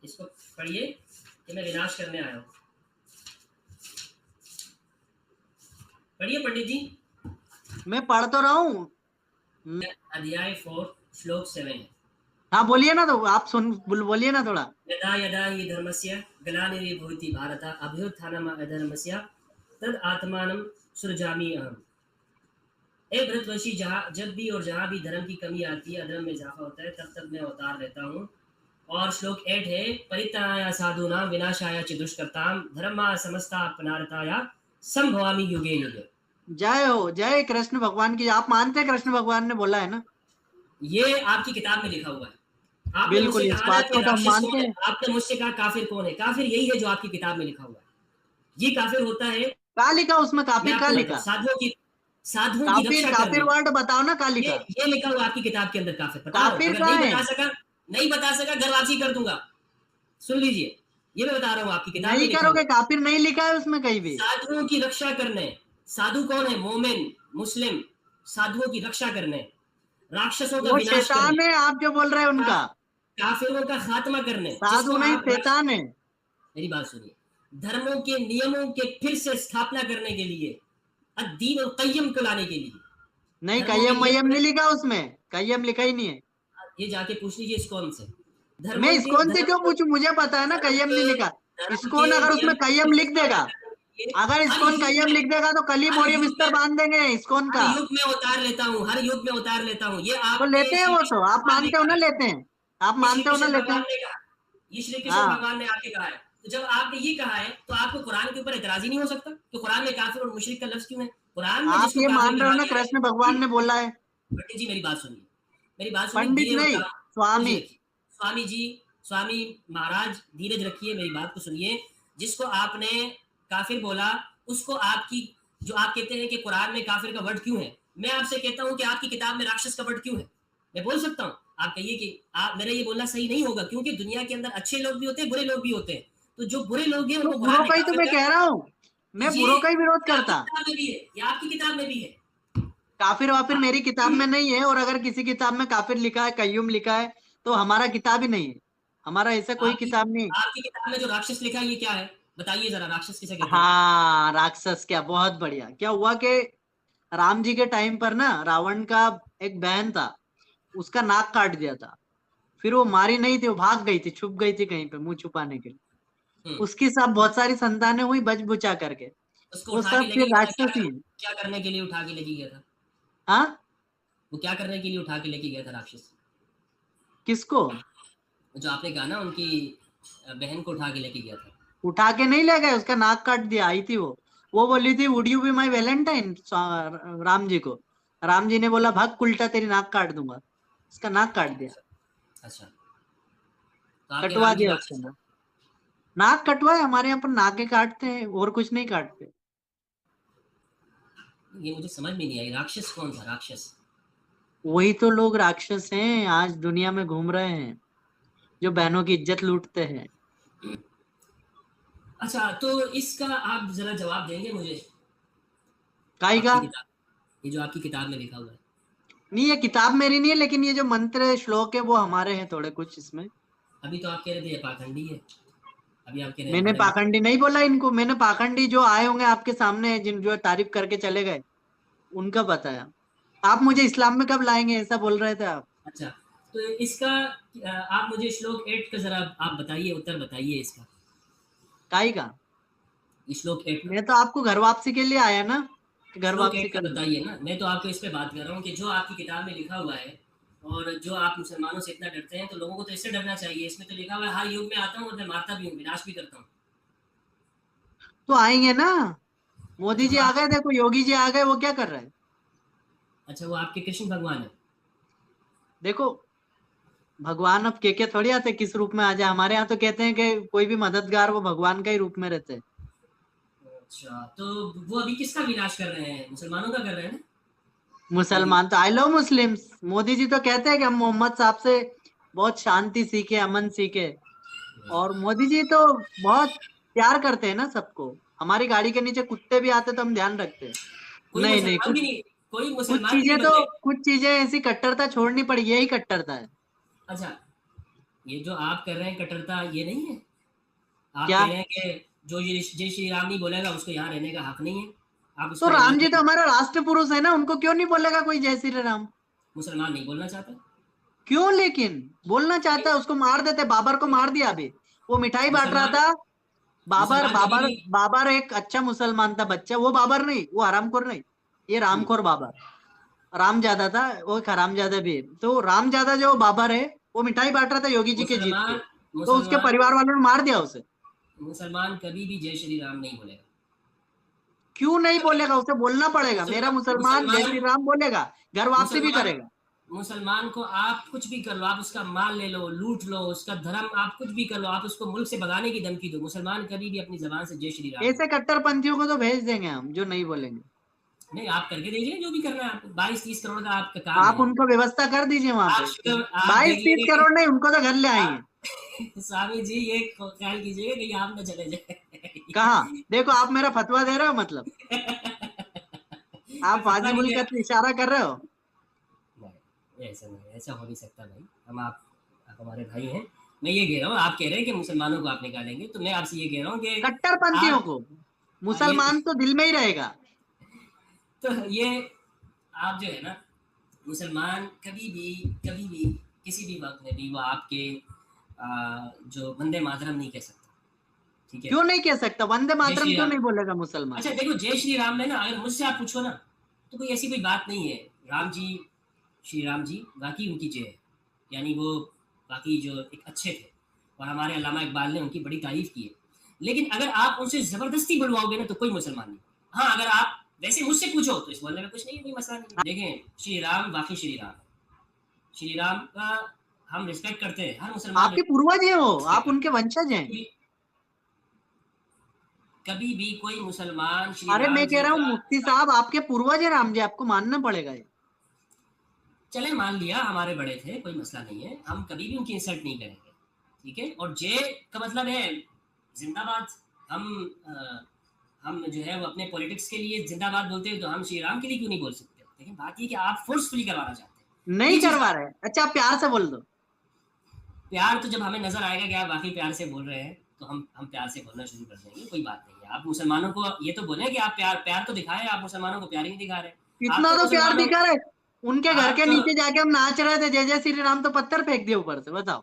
इसको पढ़िए कि मैं विनाश करने आया हूँ। पढ़िए पंडित जी। मैं पढ़ तो रहा हूँ। अध्याय 4 श्लोक 7। हाँ बोलिए ना, तो आप बोलिए ना थोड़ा। यदा यदा हि धर्मस्य ग्लानिर्भवति भारत अभ्युत्थानम् अधर्मस्य तद आत्मानं सृजामि अहम्। ए भरतवंशी, जहाँ जब भी और जहाँ भी धर्म की कमी आती है, अधर्म में इजाफा होता है, तब तब मैं अवतार लेता हूँ। और श्लोक 8 है, परित्राणाय साधूनां विनाशाय च दुष्कृतां धर्मा समस्ता पुनरताय संभवामि युगे युगे। जय हो, जय कृष्ण भगवान की। आप मानते हैं कृष्ण भगवान ने बोला है ना? ये आपकी किताब में लिखा हुआ है। आपने मुझसे बिल्कुल, इस कहा ना बात कि को तो हम राक्षस मानते कौन है, हैं। आपने मुझसे कहा काफिर कौन है। काफिर यही है जो आपकी किताब में लिखा हुआ है। ये काफिर होता है, कहाँ लिखा उसमें? मैं काफिर कहाँ आपको बताता हूँ, लिखा? साधुओं की काफिर, रक्षा काफिर करने। वर्ड बताओ ना, कहाँ ये लिखा? ये लिखा हुआ आपकी किताब के अंदर काफिर, बता रहा हूँ। काफिर अगर कहाँ नहीं है? बता सका, नहीं बता सका, घर वापसी कर दूंगा। सुन लीजिए, ये मैं बता रहा हूँ, आपकी किताब में नहीं लिखा हुआ करोगे? है। काफिर नहीं लिखा है उसमें कहीं भी। साधुओं की रक्षा करने। साधु कौन है? मोमिन, मुस्लिम। साधुओं की रक्षा करने, राक्षसों का वो विनाश करने, शैतान है, आप जो बोल रहे हैं उनका। काफिरों का खात्मा करने, जिसको साधु नहीं, आप शैतान है। मेरी बात सुनिए, धर्मों के नियमों के फिर से स्थापना करने के लिए, अद्दीन और कय्यम को लाने के लिए, नहीं, धर्मों के कय्यम नियम मय्यम नहीं लिखा उसमें, कय्यम लिखा ही नहीं है। ये जाके पूछ लीजिए इस्कॉन से। मैं धर्मों के इस्कॉन से क्यों धर्म पूछूं? मुझे पता है ना धर्म कय्यम नहीं के लिखा। धर्म के इस्कॉन अगर नियम उसमें की कय्यम लिख देगा, स्थापना करने के लिए अगर हर इस्कॉन युग कय्यम में, लिख देगा तो कल ही हर बोरियो युग बिस्तर में, बांध देंगे इस्कॉन हर का। युग में उतार लेता हूँ, हर युग में उतार लेता हूँ। ये तो आपके लेते हैं श्री वो, कृष्ण तो आप भगवान ने मानते हो ना कहा है। लेते हैं। आप ये श्री मानते हो ना कृष्ण लेते भगवान हैं। ने कहा, ये श्री कृष्ण हाँ, भगवान ने आके कहा है। तो जब आपने ये कहा है, तो आपको कुरान के ऊपर एतराज ही नहीं हो सकता? तो कुरान में काफिर और मुशरिक का लफ्ज क्यों है? कुरान ने आप जिसको ये काफिर मान रहे हो करा ना दिया है। कृष्ण भगवान ने बोला है। पंडित जी मेरी बात सुनिए, मेरी बात सुनिए, पंडित धीरे और नहीं, धीरज स्वामी। रखिए। स्वामी जी, स्वामी महाराज, धीरज रखिए, मेरी बात को सुनिए। जिसको आपने काफिर बोला, उसको आपकी, जो आप कहते हैं कि कुरान में काफिर का वर्ड क्यों है, मैं आपसे कहता हूं कि आपकी किताब में राक्षस का वर्ड क्यों है। मैं बोल सकता हूं, आप कहिए कि आप, मेरा ये बोलना सही नहीं होगा, क्योंकि दुनिया के अंदर अच्छे लोग भी होते हैं, बुरे लोग भी होते हैं। तो जो बुरे लोग हैं तो उनको कुरान बुरों ने का ही तो काफिर मैं कहा। कह रहा हूँ। तो मैं ये बुरों का ही विरोध आपकी करता। किताब में भी है, ये आपकी किताब में भी है। काफिर वाफिर आप मेरी किताब में नहीं है, और अगर किसी किताब में काफिर लिखा है, कय्युम लिखा है, तो हमारा किताब ही नहीं है। हमारा ऐसा कोई आपकी किताब नहीं। आपकी किताब में जो राक्षस लिखा है ये क्या है? बताइए जरा, राक्षस किसे कहते हैं? हाँ, राक्षस, क्या बहुत बढ़िया। क्या हुआ कि राम जी के टाइम पर ना, रावण का एक बहन था, उसका नाक काट दिया था। फिर वो मारी नहीं थी, वो भाग गई थी, छुप गई थी कहीं पे मुंह छुपाने के लिए। हम्म। उसकी सब बहुत सारी संतानें हुई बच बुचा करके। उसको वो उठा के सब लेके फिर गया था, राक्षस ही है। क्या करने के लिए उठा के लेके गया था? हाँ, वो क्या करने के लिए उठा के लेके गया था राक्षस? किसको? जो आपने कहा ना, उनकी बहन को उठा के लेके गया था। उठा के नहीं ले गए, उसका नाक काट दिया। आई थी वो बोली थी would you be my valentine, Ram ji को। राम जी ने बोला भाग उल्टा, तेरी नाक काट दूंगा। उसका नाक काट दिया, अच्छा, तो आपके कटवा राम जी दिया उसका राक्षस नाक। नाक कटवाए, हमारे यहाँ पर नाके काटते हैं और कुछ नहीं काटते। थे? ये मुझे समझ में नहीं आई, राक्षस कौन था राक्षस? वही तो लोग राक्षस हैं, आज दुनिया में घूम रहे हैं, जो बहनों की इज्जत लूटते हैं। अच्छा, तो इसका आप जरा जवाब देंगे मुझे? काई का? आपकी किताब, ये जो आपकी किताब में लिखा हुआ है। नहीं, ये किताब मेरी नहीं है, लेकिन ये जो मंत्र श्लोक है वो हमारे हैं थोड़े कुछ इसमें। अभी तो आप कह रहे थे ये पाखंडी है, अभी आप कह रहे हैं मैंने हमारे में। पाखंडी नहीं बोला इनको, मैंने पाखंडी जो आए होंगे आपके सामने, जिन जो तारीफ करके चले गए, उनका बताया। आप मुझे इस्लाम में कब लाएंगे, ऐसा बोल रहे थे आप। अच्छा, तो इसका आप मुझे श्लोक 8 का जरा आप बताइए, उत्तर बताइए इसका। काई का? श्लोक 8 का, मैं तो आपको घर वापसी के लिए आया ना, कि घर श्लोक वापसी 8 का कर लो। बताइए ना। मैं तो आपको इस पे बात कर रहा हूँ कि जो आपकी किताब में लिखा हुआ है, और जो आप मुसलमानों से इतना डरते हैं, तो लोगों को तो इससे डरना चाहिए। इसमें तो लिखा हुआ है, हर युग में आता हूँ और मैं मारता भी हूँ, विनाश भी करता हूँ। तो आएंगे ना, अच्छा मोदी वो जी आ आप, गए, देखो योगी जी आ गए, वो क्या कर रहे हैं? अच्छा वो आपके कृष्ण भगवान है। देखो भगवान अब के थोड़ी आते किस रूप में आ जाए, हमारे यहाँ तो कहते हैं कि कोई भी मददगार वो भगवान का ही रूप में रहते हैं। अच्छा, तो वो अभी किसका विनाश कर रहे हैं? मुसलमानों का कर रहे हैं ना, मोदी? मुसलमान तो आई लव मुस्लिम्स, मोदी जी तो कहते हैं कि हम मोहम्मद साहब से बहुत शांति सीखे, अमन सीखे। और मोदी जी तो बहुत प्यार करते हैं ना सबको। हमारी गाड़ी के नीचे कुत्ते भी आते तो हम ध्यान रखते हैं। कोई नहीं नहीं, मुसलमान भी नहीं, कोई कुछ मुसलमान भी नहीं चीजें तो बदले? कुछ चीजें ऐसी कट्टरता छोड़नी पड़ी, यही कट्टरता है। अच्छा, ये जो आप कर रहे हैं कट्टरता, ये नहीं है? आप क्या? कह रहे हैं कि जो ये जय श्री राम नहीं बोलेगा उसको यहाँ रहने का हक नहीं है, आप तो उसको राम जी बोलते तो हैं? हमारा राष्ट्र पुरुष है ना, उनको क्यों नहीं बोलेगा कोई जय श्री राम? मुसलमान नहीं बोलना चाहता? क्यों लेकिन? बोलना चाहता है, उसको मार देते, बाबर को मार दिया अभी। वो मिठाई बांट रहा मुसलमान था। बाबर मुसलमान कभी बाबर भी बाबर एक अच्छा मुसलमान था बच्चा, वो बाबर नहीं, वो हरामखोर नहीं। ये हम्म, रामखोर बाबर। रामजादा था, वो एक हरामजादा भी है। तो रामजादा जो बाबर है, वो मिठाई बांट रहा था योगी जी के जीत पे। मुसलमान तो उसके मुसलमान परिवार वालों ने मार दिया उसे। मुसलमान कभी भी जय श्री राम नहीं बोलेगा, क्यों नहीं कभी बोलेगा? उसे बोलना पड़ेगा, मेरा मुसलमान मुसलमान जय मुसलमान श्री राम बोलेगा। घर वापसी भी मुसलमान करेगा। मुसलमान को आप कुछ भी कर लो, आप उसका माल ले लो, लूट लो, उसका धर्म आप कुछ भी कर लो, आप उसको मुल्क से भगाने की धमकी दो, मुसलमान कभी भी अपनी जबान से जय श्री राम नहीं ऐसे बोलेगा। कट्टरपंथियों को तो भेज देंगे हम, जो नहीं बोलेंगे। नहीं, आप करके देखिए, जो भी करना है आपको, 22-30 करोड़ का आपका काम आप है। उनको व्यवस्था कर दीजिए वहां आप पे। शुक्र, आप 22-30 देखिएगा कि करोड़ नहीं, उनको तो घर ले आएंगे। आप स्वामी जी ये ख्याल कीजिएगा कि आप न चले कहा? जाए। देखो आप मेरा फतवा दे रहे हो, मतलब मैं आप फतवा नहीं वाजिबुल दे कत्ल इशारा कर रहे हो। नहीं, ऐसा नहीं, ऐसा हो नहीं सकता भाई। आप हमारे भाई हैं। मैं ये कह रहा हूँ, आप कह रहे हैं कि मुसलमानों को आप निकालेंगे, तो मैं आपसे ये कह रहा हूँ कि कट्टरपंथियों आप को। ये मुसलमान तो दिल में ही रहेगा। तो ये आप जो है ना, मुसलमान कभी भी किसी भी वक्त में भी वो आपके जो वंदे मातरम नहीं कह सकता, ठीक है? क्यों नहीं कह सकता? वंदे जय मातरम श्री क्यों राम। नहीं बोलेगा मुसलमान? अच्छा देखो, जय श्री राम में ना अगर मुझसे आप पूछो ना, तो कोई ऐसी कोई बात नहीं है। राम जी, श्री राम जी वाकई उनकी जय है, यानी वो वाकई जो एक अच्छे थे, और हमारे अल्लामा इकबाल ने उनकी बड़ी तारीफ की है। लेकिन अगर आप उनसे जबरदस्ती बुलवाओगे ना, तो कोई मुसलमान नहीं। हाँ, अगर आप वैसे मुझसे पूछो तो इस बोलने में कुछ नहीं है, कोई मसला नहीं है। देखें, श्री राम वाकई श्री राम है। श्री राम का हम रिस्पेक्ट करते हैं, हर मुसलमान आपके पूर्वज हैं वो, रिस्पेक्ट आप उनके करता वंशज है। हैं। कभी भी कोई मुसलमान श्री अरे मैं राम कह जी रहा हूँ का, मुफ्ती साहब, आपके पूर्वज है राम जी, आपको मानना पड़ेगा ये। चले मान लिया हमारे बड़े थे, कोई मसला नहीं है, हम कभी भी उनकी इंसल्ट नहीं करेंगे, ठीक है? और जे का मतलब है जिंदाबाद। हम हम जो है वो अपने पॉलिटिक्स के लिए जिंदाबाद बोलते हैं, तो हम श्री राम के लिए क्यों नहीं बोल सकते? लेकिन बात ये कि आप फोर्सफुली करवाना चाहते हैं, नहीं ये चीज करवा आप। रहे। अच्छा आप प्यार से बोल दो। प्यार तो जब हमें नजर आएगा कि आप वाकई प्यार से बोल रहे हैं, तो हम प्यार से बोलना शुरू कर देंगे, कोई बात नहीं है। आप मुसलमानों को ये तो बोले कि आप प्यार प्यार तो दिखाएं, आप मुसलमानों को प्यार ही नहीं दिखा रहे। आप इतना तो तो प्यार मुसलमानों दिखा रहे। उनके घर आप के तो नीचे जाके हम नाच रहे थे जय जय श्री राम, तो पत्थर फेंक दिए ऊपर से, बताओ।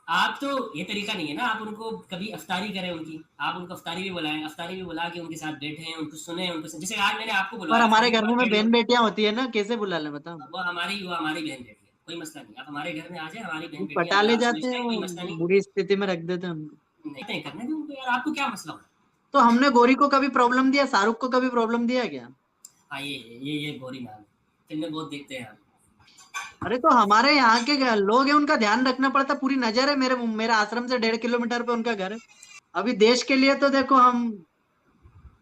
आप तो ये तरीका नहीं है ना, आप उनको कभी अफ्तारी करें उनकी, आप उनको अफ्तारी भी बुलाएं, अफ्तारी भी बुला के उनके साथ बैठे, उनको सुने, उनको जैसे आज मैंने आपको और बुलवाया हमारे अफ्तारी के घर बाद में डेढ़ बहन घंटे। बेटियां होती है ना, कैसे बुला ले बताओ। वो हमारी बहन बेटी है, कोई मसला नहीं, आप हमारे घर में आ जाए, हमारी बहन बेटियां पटा ले आराम से जाते बैठते हैं, हैं, वो कोई मसला नहीं। बुरी स्थिति में रख देते हैं उनको। नहीं नहीं, करने दो उनको यार, आपको क्या मसला हो रहा तो हमने गौरी को कभी प्रॉब्लम दिया? शाहरुख को कभी प्रॉब्लम दिया क्या? है? हाँ, ये गोरी नाम है, फिल्में बहुत देखते हैं आप। अरे तो हमारे यहाँ के लोग हैं, उनका ध्यान रखना पड़ता, पूरी नजर है मेरे मेरा आश्रम से 1.5 किलोमीटर पे उनका घर है। अभी देश के लिए तो देखो हम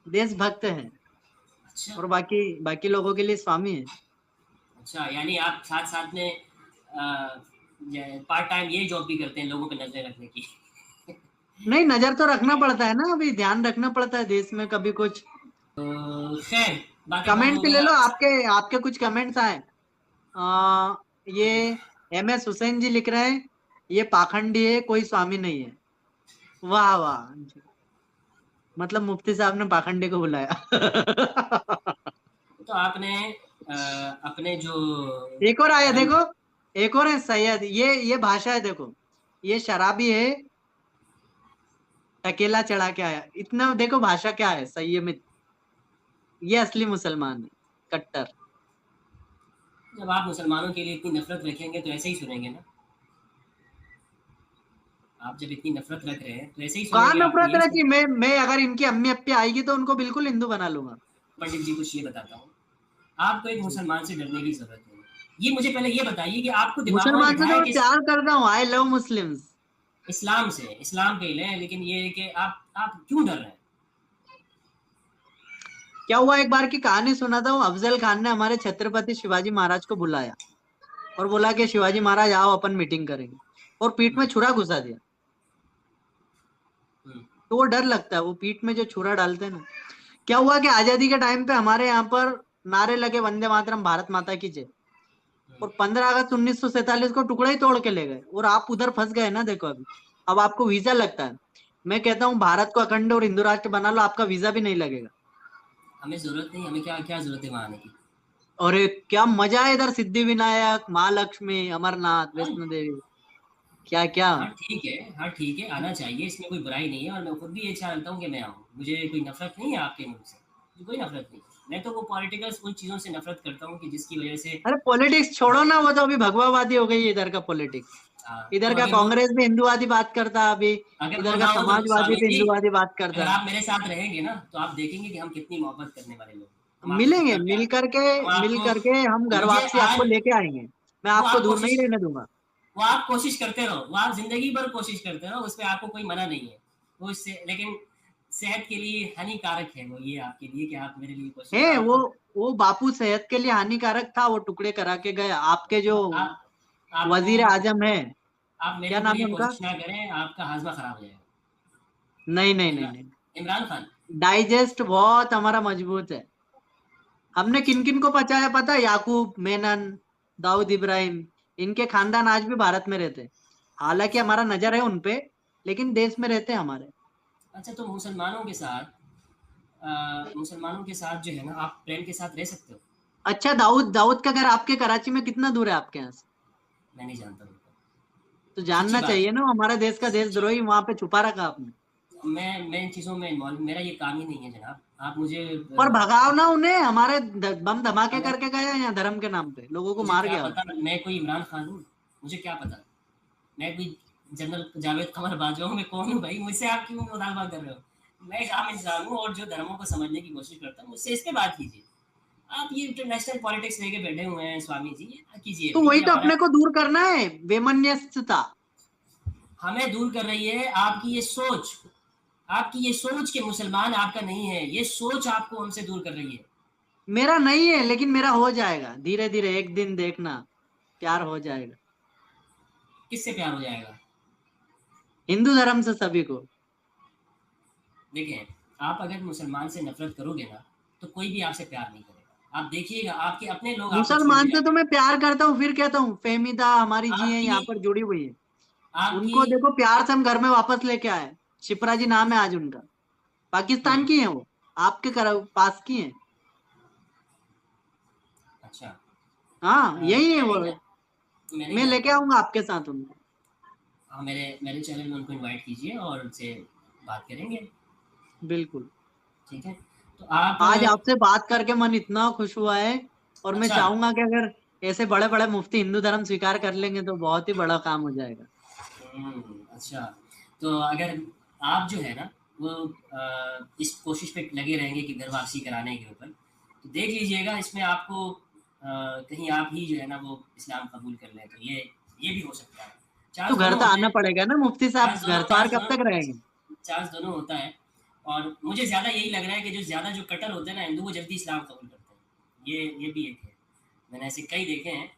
देशभक्त हैं, अच्छा। और बाकी बाकी लोगों के लिए स्वामी है। अच्छा, यानी आप साथ साथ में पार्ट टाइम ये जॉब भी करते हैं, लोगों पे नजर रखने की? नहीं, नजर तो रखना पड़ता है ना, अभी ध्यान रखना पड़ता है देश में कभी कुछ। तो खैर, बातें बहुत हो कमेंट गई ले लो, आपसे। आपके आपके कुछ कमेंट्स आए। ये MS हुसैन जी लिख रहे हैं, ये पाखंडी है, कोई स्वामी नहीं है। वाह वाह, मतलब मुफ्ती साहब ने पाखंडी को बुलाया। तो आपने अपने जो एक और आया धर्म। देखो, एक और है सैयद, ये भाषा है देखो। ये शराबी है, टकेला चढ़ा के आया, इतना देखो भाषा क्या है, संयमित। ये असली मुसलमान है, कट्टर। जब आप मुसलमानों के लिए इतनी नफरत रखेंगे तो ऐसे ही सुनेंगे ना। आप जब इतनी नफरत रख रहे हैं तो ऐसे ही कहाँ सुनेंगे, आपको नफरत यही रखी? सुन। मैं अगर इनकी अम्मी अप्पी आएगी तो उनको बिल्कुल हिंदू बना लूंगा। पंडित जी कुछ ये बताता हूँ, आपको एक जी। मुसलमान से डरने की जरूरत नहीं है। ये मुझे पहले ये बताइए कि आपको दिमाग में मुसलमान से तो बिठाया मैं कि प्यार करता हूँ, आई लव मुस्लिम्स। इस्लाम से, इस्लाम पे ही लें, लेकिन ये है कि आप क्यों डर रहे हैं? क्या हुआ, एक बार की कहानी सुनाता हूँ। अफजल खान ने हमारे छत्रपति शिवाजी महाराज को बुलाया और बोला कि शिवाजी महाराज आओ अपन मीटिंग करेंगे, और पीठ में हम्म, छुरा घुसा दिया। हम्म, तो वो डर लगता है, वो पीठ में जो छुरा डालते हैं ना। क्या हुआ कि आजादी के टाइम पे हमारे यहाँ पर नारे लगे, वंदे मातरम, भारत माता की जय। हम्म। और 15 अगस्त 1947 को टुकड़ा ही तोड़ के ले गए, और आप उधर फंस गए ना। देखो अभी, अब आपको वीजा लगता है। मैं कहता हूँ भारत को अखंड और हिंदू राष्ट्र बना लो, आपका वीजा भी नहीं लगेगा। हमें जरूरत नहीं, हमें क्या क्या जरूरत है वहां आने की? और क्या मजा है इधर, सिद्धि विनायक, महालक्ष्मी, अमरनाथ, हाँ, वैष्णो देवी, क्या क्या। हाँ ठीक है, हाँ ठीक है, आना चाहिए, इसमें कोई बुराई नहीं है, और मैं खुद भी ये चाहता हूँ कि मैं आऊँ। मुझे कोई नफरत नहीं है आपके मुंह से, मुझे कोई नफरत नहीं है। मैं तो वो पॉलिटिकल उन चीज़ों से नफरत करता हूँ कि जिसकी वजह से अरे पॉलिटिक्स छोड़ो ना, वो तो अभी भगवावादी हो गई है इधर का पॉलिटिक्स। तो इधर का अगर वो कांग्रेस भी हिंदुवादी बात करता है अभी, उधर का ना हो तो समाजवादी स्वामी भी जी, हिंदुवादी बात अगर करता है। आप मेरे साथ रहेंगे ना तो आप देखेंगे कि हम कितनी मोहब्बत करने वाले लोग हैं। हम आपको मिलेंगे, कितना प्यार, हम मिल आपको, करके हम घर मुझे वापसी आपको आज, लेके आएंगे। मैं वो आपको आप दूर नहीं कोशिश, रहने दूंगा। वो आप कोशिश करते रहो, वो आप जिंदगी भर कोशिश करते रहो, उस पर आपको कोई मना नहीं है। वो इससे लेकिन सेहत के लिए हानिकारक है वो, ये आपके लिए कि आप मेरे लिए कोशिश है आप तो, वो बापू सेहत के लिए हानिकारक था, वो टुकड़े करा के गए। आपके जो आप आपको, वजीर आजम है, आप मेरे क्या ऊपर नाम ये है उनका? कोशिश ना करें, आपका हाजमा खराब हो जाएगा। नहीं नहीं नहीं इमरान, नहीं, इमरान खान। डाइजेस्ट बहुत हमारा मजबूत है। हमने किन अच्छा, किन को बचाया पता है? याकूब मेनन, दाऊद इब्राहिम, इनके खानदान आज भी भारत में रहते हैं। हालांकि अच्छा, हमारा नजर है उनपे, लेकिन देश में रहते हैं हमारे। अच्छा। तो मुसलमानों के साथ जो है ना, आप प्रेम के साथ रह सकते हो? अच्छा, दाऊद दाऊद का घर आपके कराची में कितना दूर है आपके यहाँ से? मैं नहीं जानता उनको। तो सच्ची जानना बात चाहिए है, ना, हमारे देश का सच्ची। देशद्रोही वहां पे छुपा रखा आपने। मैं इन चीज़ों में इन्वॉल्व, मेरा ये काम ही नहीं है जनाब। आप मुझे और भगाओ ना उन्हें, हमारे बम धमाके अगर, करके गए हैं यहाँ धर्म के नाम पे, लोगों को मुझे मार क्या गया वो। पता मैं कोई इमरान खान हूँ? मुझे क्या पता, मैं कोई जनरल जावेद कमर बाजवा हूँ? मैं कौन हूँ भाई? मुझसे आप क्यों मुतालबा कर रहे हो? मैं एक आम इंसान हूँ और जो धर्मों को समझने की कोशिश करता हूँ, मुझसे इस पे बात कीजिए। आप ये इंटरनेशनल पॉलिटिक्स लेके बैठे हुए हैं स्वामी जी, ये ना कीजिए तो भाई, वही ये तो हमारा, अपने को दूर करना है, वेमनस्यता। हमें दूर कर रही है आपकी ये सोच। आपकी ये सोच के मुसलमान आपका नहीं है, ये सोच आपको हमसे दूर कर रही है। मेरा नहीं है, लेकिन मेरा हो जाएगा धीरे धीरे, एक दिन देखना, प्यार हो जाएगा। किससे प्यार हो जाएगा? हिंदू धर्म से सभी को। देखें, आप अगर मुसलमान से नफरत करोगे ना, तो कोई भी आपसे प्यार नहीं करेगा। आप देखिएगा, आपके अपने लोग आपको छोड़ के मुसलमान से तो जाएंगे। मैं प्यार करता हूँ, फिर कहता हूँ फेहमिदा हमारी जी है आपकी यहाँ पर जुड़ी हुई है। आपकी उनको देखो प्यार से हम घर में वापस लेके आए। शिप्रा जी नाम है आज उनका, पाकिस्तान हम्म, की है वो, आपके पास की है। अच्छा। हाँ यही है मैं वो। नहीं जा, मैं नहीं मैं लेके जानता हूँ। आऊंगा आपके साथ उनको। हाँ, मेरे मेरे चैनल में उनको इनवाइट कीजिए और उनसे बात करेंगे। बिल्कुल। ठीक है, तो आप आज आपसे बात करके मन इतना खुश हुआ है, और मैं अच्छा। चाहूंगा कि अगर ऐसे बड़े बड़े मुफ्ती हिंदू धर्म स्वीकार कर लेंगे तो बहुत ही बड़ा काम हो जाएगा। अच्छा, तो अगर आप जो है ना वो इस कोशिश पे लगे रहेंगे कि घर वापसी कराने के ऊपर, तो देख लीजिएगा इसमें आपको कहीं आप ही जो है ना वो इस्लाम कबूल कर लें, तो ये भी हो सकता है। तो चांस घर दोनों तो होते आना हैं, पड़ेगा ना मुफ्ती साहब, घर तो और कब तक रहेंगे? चांस दोनों होता है। और मुझे ज़्यादा यही लग रहा है कि जो ज़्यादा जो कट्टर होते हैं ना हिंदू, वो जल्दी इस्लाम कबूल करते हैं। ये भी एक है। मैंने ऐसे कई देखे हैं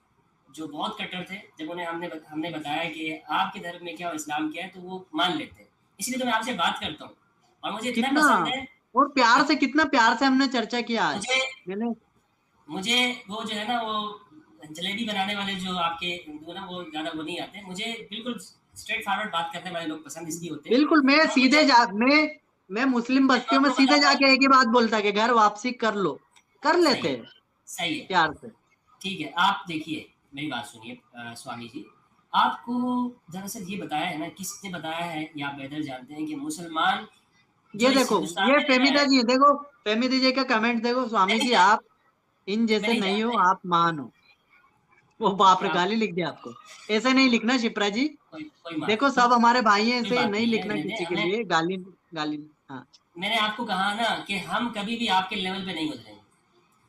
जो बहुत कट्टर थे, जब उन्हें हमने बताया कि आपके धर्म में क्या और इस्लाम क्या है, तो वो मान लेते हैं। इसलिए तो मैं आपसे बात करता हूँ, और मुझे इतना कितना, पसंद है और प्यार कि से, कितना प्यार से हमने चर्चा किया आज। मुझे मैंने, मुझे वो जो है ना वो जलेबी बनाने वाले जो आपके हिंदू ना, वो ज़्यादा वो नहीं आते। मुझे बिल्कुल स्ट्रेट फॉरवर्ड बात करने वाले लोग पसंद इसलिए होते हैं। बिल्कुल, मैं और सीधे जा मैं मुस्लिम मैं बस्तियों में आपको सीधे बताता हूँ, जाके एक ही बात बोलता कि घर वापसी कर लो, कर सही लेते है, हैं सही है। प्यार से। ठीक है, आप देखिए, मेरी बात सुनिए स्वामी जी। आपको दरअसल ये बताया है ना, किसने बताया है, या आप बेहतर जानते हैं कि मुसलमान जो ये इस देखो, हिंदुस्तान ये में रह रहा फेमिदा है, जी देखो, फेमिदा जी का कमेंट देखो, स्वामी नहीं जी जान, आप इन जैसे नहीं नहीं हो, जानते, आप महान हो। वो बाप रे, क्या गाली लिख दिया आपको। ऐसे नहीं लिखना शिप्रा जी। कोई कोई बात देखो सब हमारे भाई हैं, कोई ऐसे बात नहीं नहीं है, लिखना रहने दें किसी के हमें। लिए गाली। गाली। हाँ। मैंने आपको कहा ना कि हम कभी भी आपके लेवल पे नहीं उतरेंगे,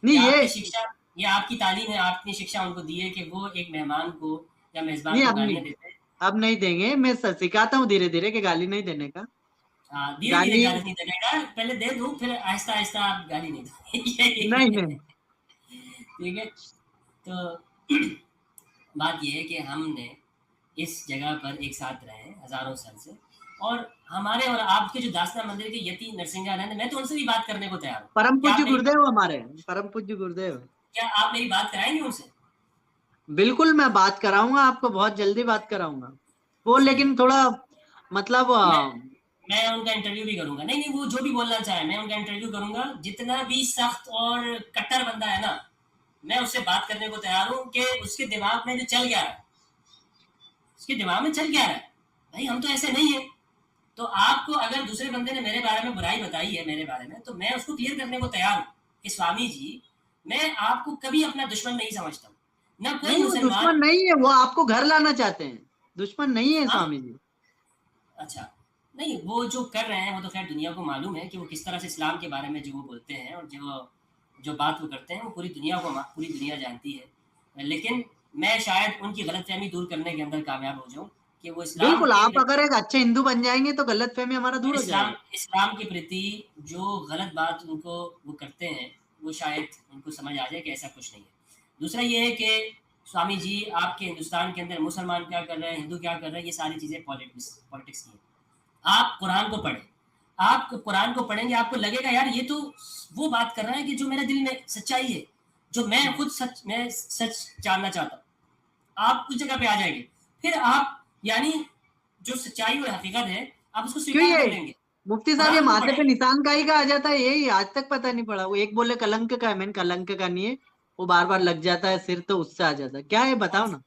नहीं कि ये, आपकी शिक्षा, ये आपकी तालीम है, आपने शिक्षा उनको दी है कि वो एक मेहमान को या मेजबान नहीं, को अब नहीं, गालियां देते हैं। अब नहीं देंगे। मैं सिखाता हूँ धीरे धीरे कि गाली नहीं देने का। हाँ, धीरे धीरे गाली गाली नहीं देने का, पहले दे दो फिर आहिस्ता आहिस्ता आप गाली नहीं दो। नहीं नहीं। ठीक है। तो बात ये है कि हमने इस जगह पर एक साथ रहे हैं हजारों साल से, और हमारे और आपके जो दासना मंदिर के यति नरसिंहानंद, मैं तो उनसे भी बात करने को तैयार हूँ। परम क्या पूज्य आप मेरी गुरुदेव हमारे, परम पूज्य गुरुदेव। क्या आप मेरी बात कराएंगे उनसे? बिल्कुल, मैं बात कराऊंगा आपको, बहुत जल्दी बात कराऊंगा। वो चलिए, लेकिन थोड़ा मतलब मैं मैं उनका इंटरव्यू भी करूंगा। नहीं नहीं, वो जो भी बोलना चाहे मैं उनका इंटरव्यू करूंगा। जितना भी सख्त और कट्टर बंदा है ना, मैं उससे बात करने को तैयार हूँ कि उसके दिमाग में जो चल गया है, उसके दिमाग में चल गया है, भाई हम तो ऐसे नहीं है। तो आपको अगर दूसरे बंदे ने मेरे बारे में बुराई बताई है मेरे बारे में, तो मैं उसको क्लियर करने को तैयार हूँ कि स्वामी जी, मैं आपको कभी अपना दुश्मन नहीं समझता हूँ, ना कोई नहीं, वो मुसलमान। दुश्मन नहीं है, वो आपको घर लाना चाहते हैं। दुश्मन नहीं है हाँ, स्वामी जी। अच्छा, नहीं वो जो कर रहे हैं वो तो खैर दुनिया को मालूम है कि वो किस तरह से इस्लाम के बारे में जो वो बोलते हैं और जो जो बात वो करते हैं, वो पूरी दुनिया को पूरी दुनिया जानती है। लेकिन मैं शायद उनकी गलतफहमी दूर करने के अंदर कामयाब हो जाऊँ कि वो इस्लाम बिल्कुल, के आप अगर एक अच्छे हिंदू बन जाएंगे तो गलतफहमी हमारा और दूर हो इस्लाम जाएगा। इस्लाम के प्रति जो गलत बात उनको वो करते हैं, वो शायद उनको समझ आ जाए कि ऐसा कुछ नहीं है। दूसरा ये है कि स्वामी जी, आपके हिंदुस्तान के अंदर मुसलमान क्या कर रहे हैं, हिंदू क्या कर रहे हैं, ये सारी चीज़ें पॉलिटिक्स पॉलिटिक्स की है। आप कुरान को पढ़ें, आप कुरान को पढ़ेंगे आपको लगेगा यार ये तो वो बात कर रहा है कि जो मेरे दिल में सच्चाई है, जो मैं सच जानना चाहता हूँ। आप उस जगह पे आ जाएंगे, फिर आप यानी जो सच्चाई और हकीकत है आप उसको क्यों स्वीकार ये कर लेंगे। मुफ्ती साहब, ये कुरान को माथे पे पढ़ें। निशान का ही का आ जाता है, यही आज तक पता नहीं पड़ा। वो एक बोले कलंक का है, मैंने कलंक का नहीं है। वो बार बार लग जाता है सिर, तो उससे आ जाता है। क्या है कौन बताओ सा ना।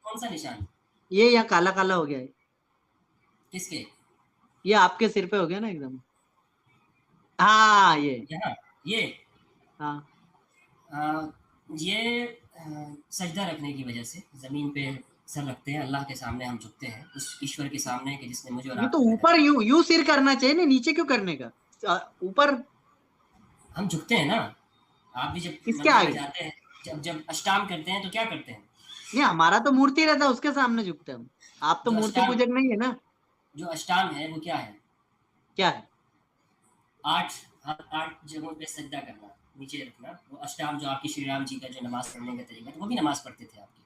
कौन सा निशान? ये यहाँ काला काला हो गया है। किसके? ये आपके सिर पे हो गया ना एकदम। हाँ, ये। यहाँ? ये हाँ। आ, ये सजदा रखने की वजह से जमीन पे सर रखते हैं, अल्लाह के सामने हम झुकते हैं, उस ईश्वर के सामने कि जिसने मुझे और ये तो आपको पैदा ऊपर किया। यू यू सिर करना चाहिए ना, नीचे क्यों करने का। ऊपर। हम झुकते हैं ना। आप भी जब इसके मंदिर में आगे। जाते हैं, जब जब अष्टांग करते हैं तो क्या करते हैं? नहीं, हमारा तो मूर्ति रहता है, उसके सामने झुकते हैं हम। आप तो जो मूर्ति अष्टांग पूजक नहीं है ना। जो अष्टांग है वो क्या है? क्या है। आठ आठ जगहों पे सजदा करना, नीचे रखना, वो अष्टांग जो आपकी श्री राम जी का जो नमाज पढ़ने का तरीका था, वो भी नमाज पढ़ते थे आपकी।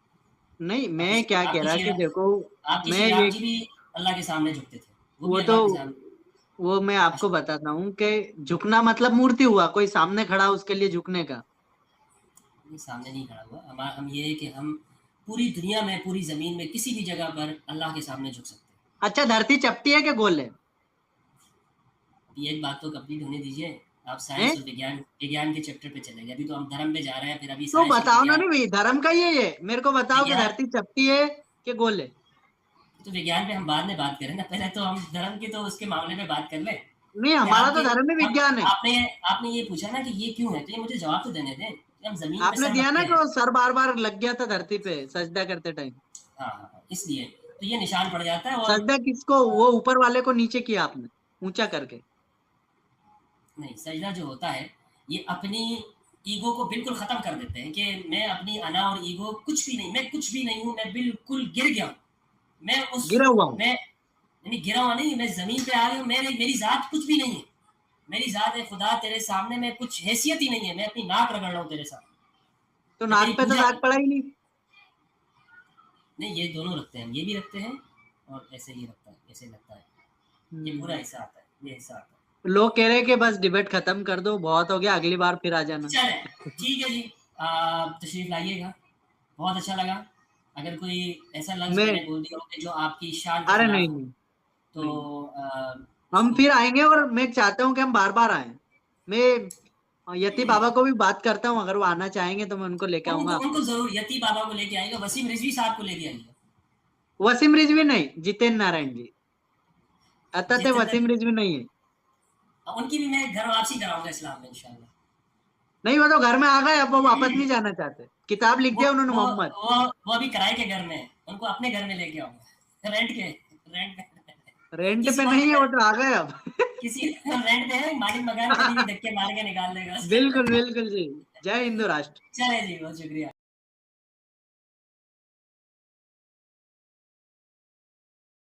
नहीं, मैं क्या कह रहा कि देखो, आपके मैं श्री राम ये जी भी अल्लाह के सामने झुकते थे, वो भी वो तो अल्लाह के सामने। वो मैं आपको बताता हूँ कि झुकना मतलब मूर्ति हुआ, कोई सामने खड़ा उसके लिए झुकने का। नहीं, सामने नहीं खड़ा हुआ। हम ये है कि हम पूरी दुनिया में, पूरी ज़मीन में किसी भी जगह पर अल्लाह के सामने झुक सकते हैं। अच्छा, धरती चपटी है कि गोल है। ये एक बात तो कंप्लीट होने दीजिए। आप हैं? साइंस और विज्ञान विज्ञान के चैप्टर पे चले गए, अभी तो हम धर्म पे जा रहे हैं, फिर अभी तो साइंस और बताओ ना, विज्ञान। नहीं भाई, धर्म का ये मेरे को बताओ कि विज्ञान धरती चपटी है कि गोल है। तो विज्ञान पे हम बाद में बात करें ना, पहले तो हम धर्म की तो उसके मामले में बात कर लें। नहीं, कि हमारा तो आपके धर्म ही हम विज्ञान है। आपने आपने ये पूछा ना कि ये क्यों है, तो ये मुझे जवाब तो देने दें कि हम ज़मीन पे आपने सर दिया रखते ना कि हैं। वो सर बार बार लग गया था धरती पे सजदा करते टाइम। हाँ हाँ हाँ, इसलिए तो ये निशान पड़ जाता है। और सजदा किसको, वो ऊपर वाले को नीचे किया आपने, ऊंचा करके। नहीं, सजदा जो होता है ये अपनी ईगो को बिल्कुल ख़त्म कर देते हैं कि मैं अपनी अना और ईगो कुछ भी नहीं, मैं कुछ भी नहीं हूँ, मैं बिल्कुल गिर गया हूँ। मैं उस गिरा हुआ हूँ। मैं यानी गिरा हुआ नहीं, मैं ज़मीन पे आ गया हूँ, मेरी ज़ात कुछ भी नहीं है। मेरी ज़ात है खुदा तेरे सामने, मैं कुछ हैसियत ही नहीं है, मैं अपनी नाक रगड़ रहा हूँ तेरे सामने। तो मैं तेरी नाक पे तो पूजा दाग पड़ा ही नहीं। नहीं, ये दोनों रखते हैं हम, ये भी रखते हैं और ऐसे ये रखता है, ऐसे लगता है। ये पूरा हिस्सा आता है, ये हिस्सा आता है। लोग कह रहे हैं कि बस डिबेट खत्म कर दो, बहुत हो गया, अगली बार फिर आ जाना। चले, ठीक है जी। तशरीफ लाइएगा, बहुत अच्छा लगा। अगर कोई ऐसा लफ्ज़ मैं मैंने बोल दिया हो कि जो आपकी शान के अरे नहीं खिलाफ हो, नहीं तो नहीं, हम उसको फिर आएंगे, और मैं चाहता हूँ कि हम बार बार आए। मैं यति बाबा को भी बात करता हूँ, अगर वो आना चाहेंगे तो मैं उनको लेके आऊंगा उनको आपके। उनको ज़रूर यती बाबा को लेके आएगा, वसीम रिजवी साहब को लेके आइएगा। वसीम रिजवी नहीं, जितेंद्र नारायण जी। अतः जितेंद्र, वसीम रिजवी नहीं है। उनकी भी मैं घर वापसी कराऊंगा इस्लाम में इंशाल्लाह। नहीं, वो तो घर में आ गए, अब वो वापस नहीं जाना चाहते। किताब लिख वो दिया उन्होंने, वो मोहम्मद। वो अभी किराए के घर में है, उनको अपने घर में लेके आऊंगा, रेंट पे। रेंट किसी पे और नहीं है, के वो तो आ गए अब। किसी रेंट पे है, मालिक मकान कभी भी धक्के मार के निकाल देगा उसके। बिल्कुल बिल्कुल जी। जय हिंदू राष्ट्र। चले जी, बहुत शुक्रिया।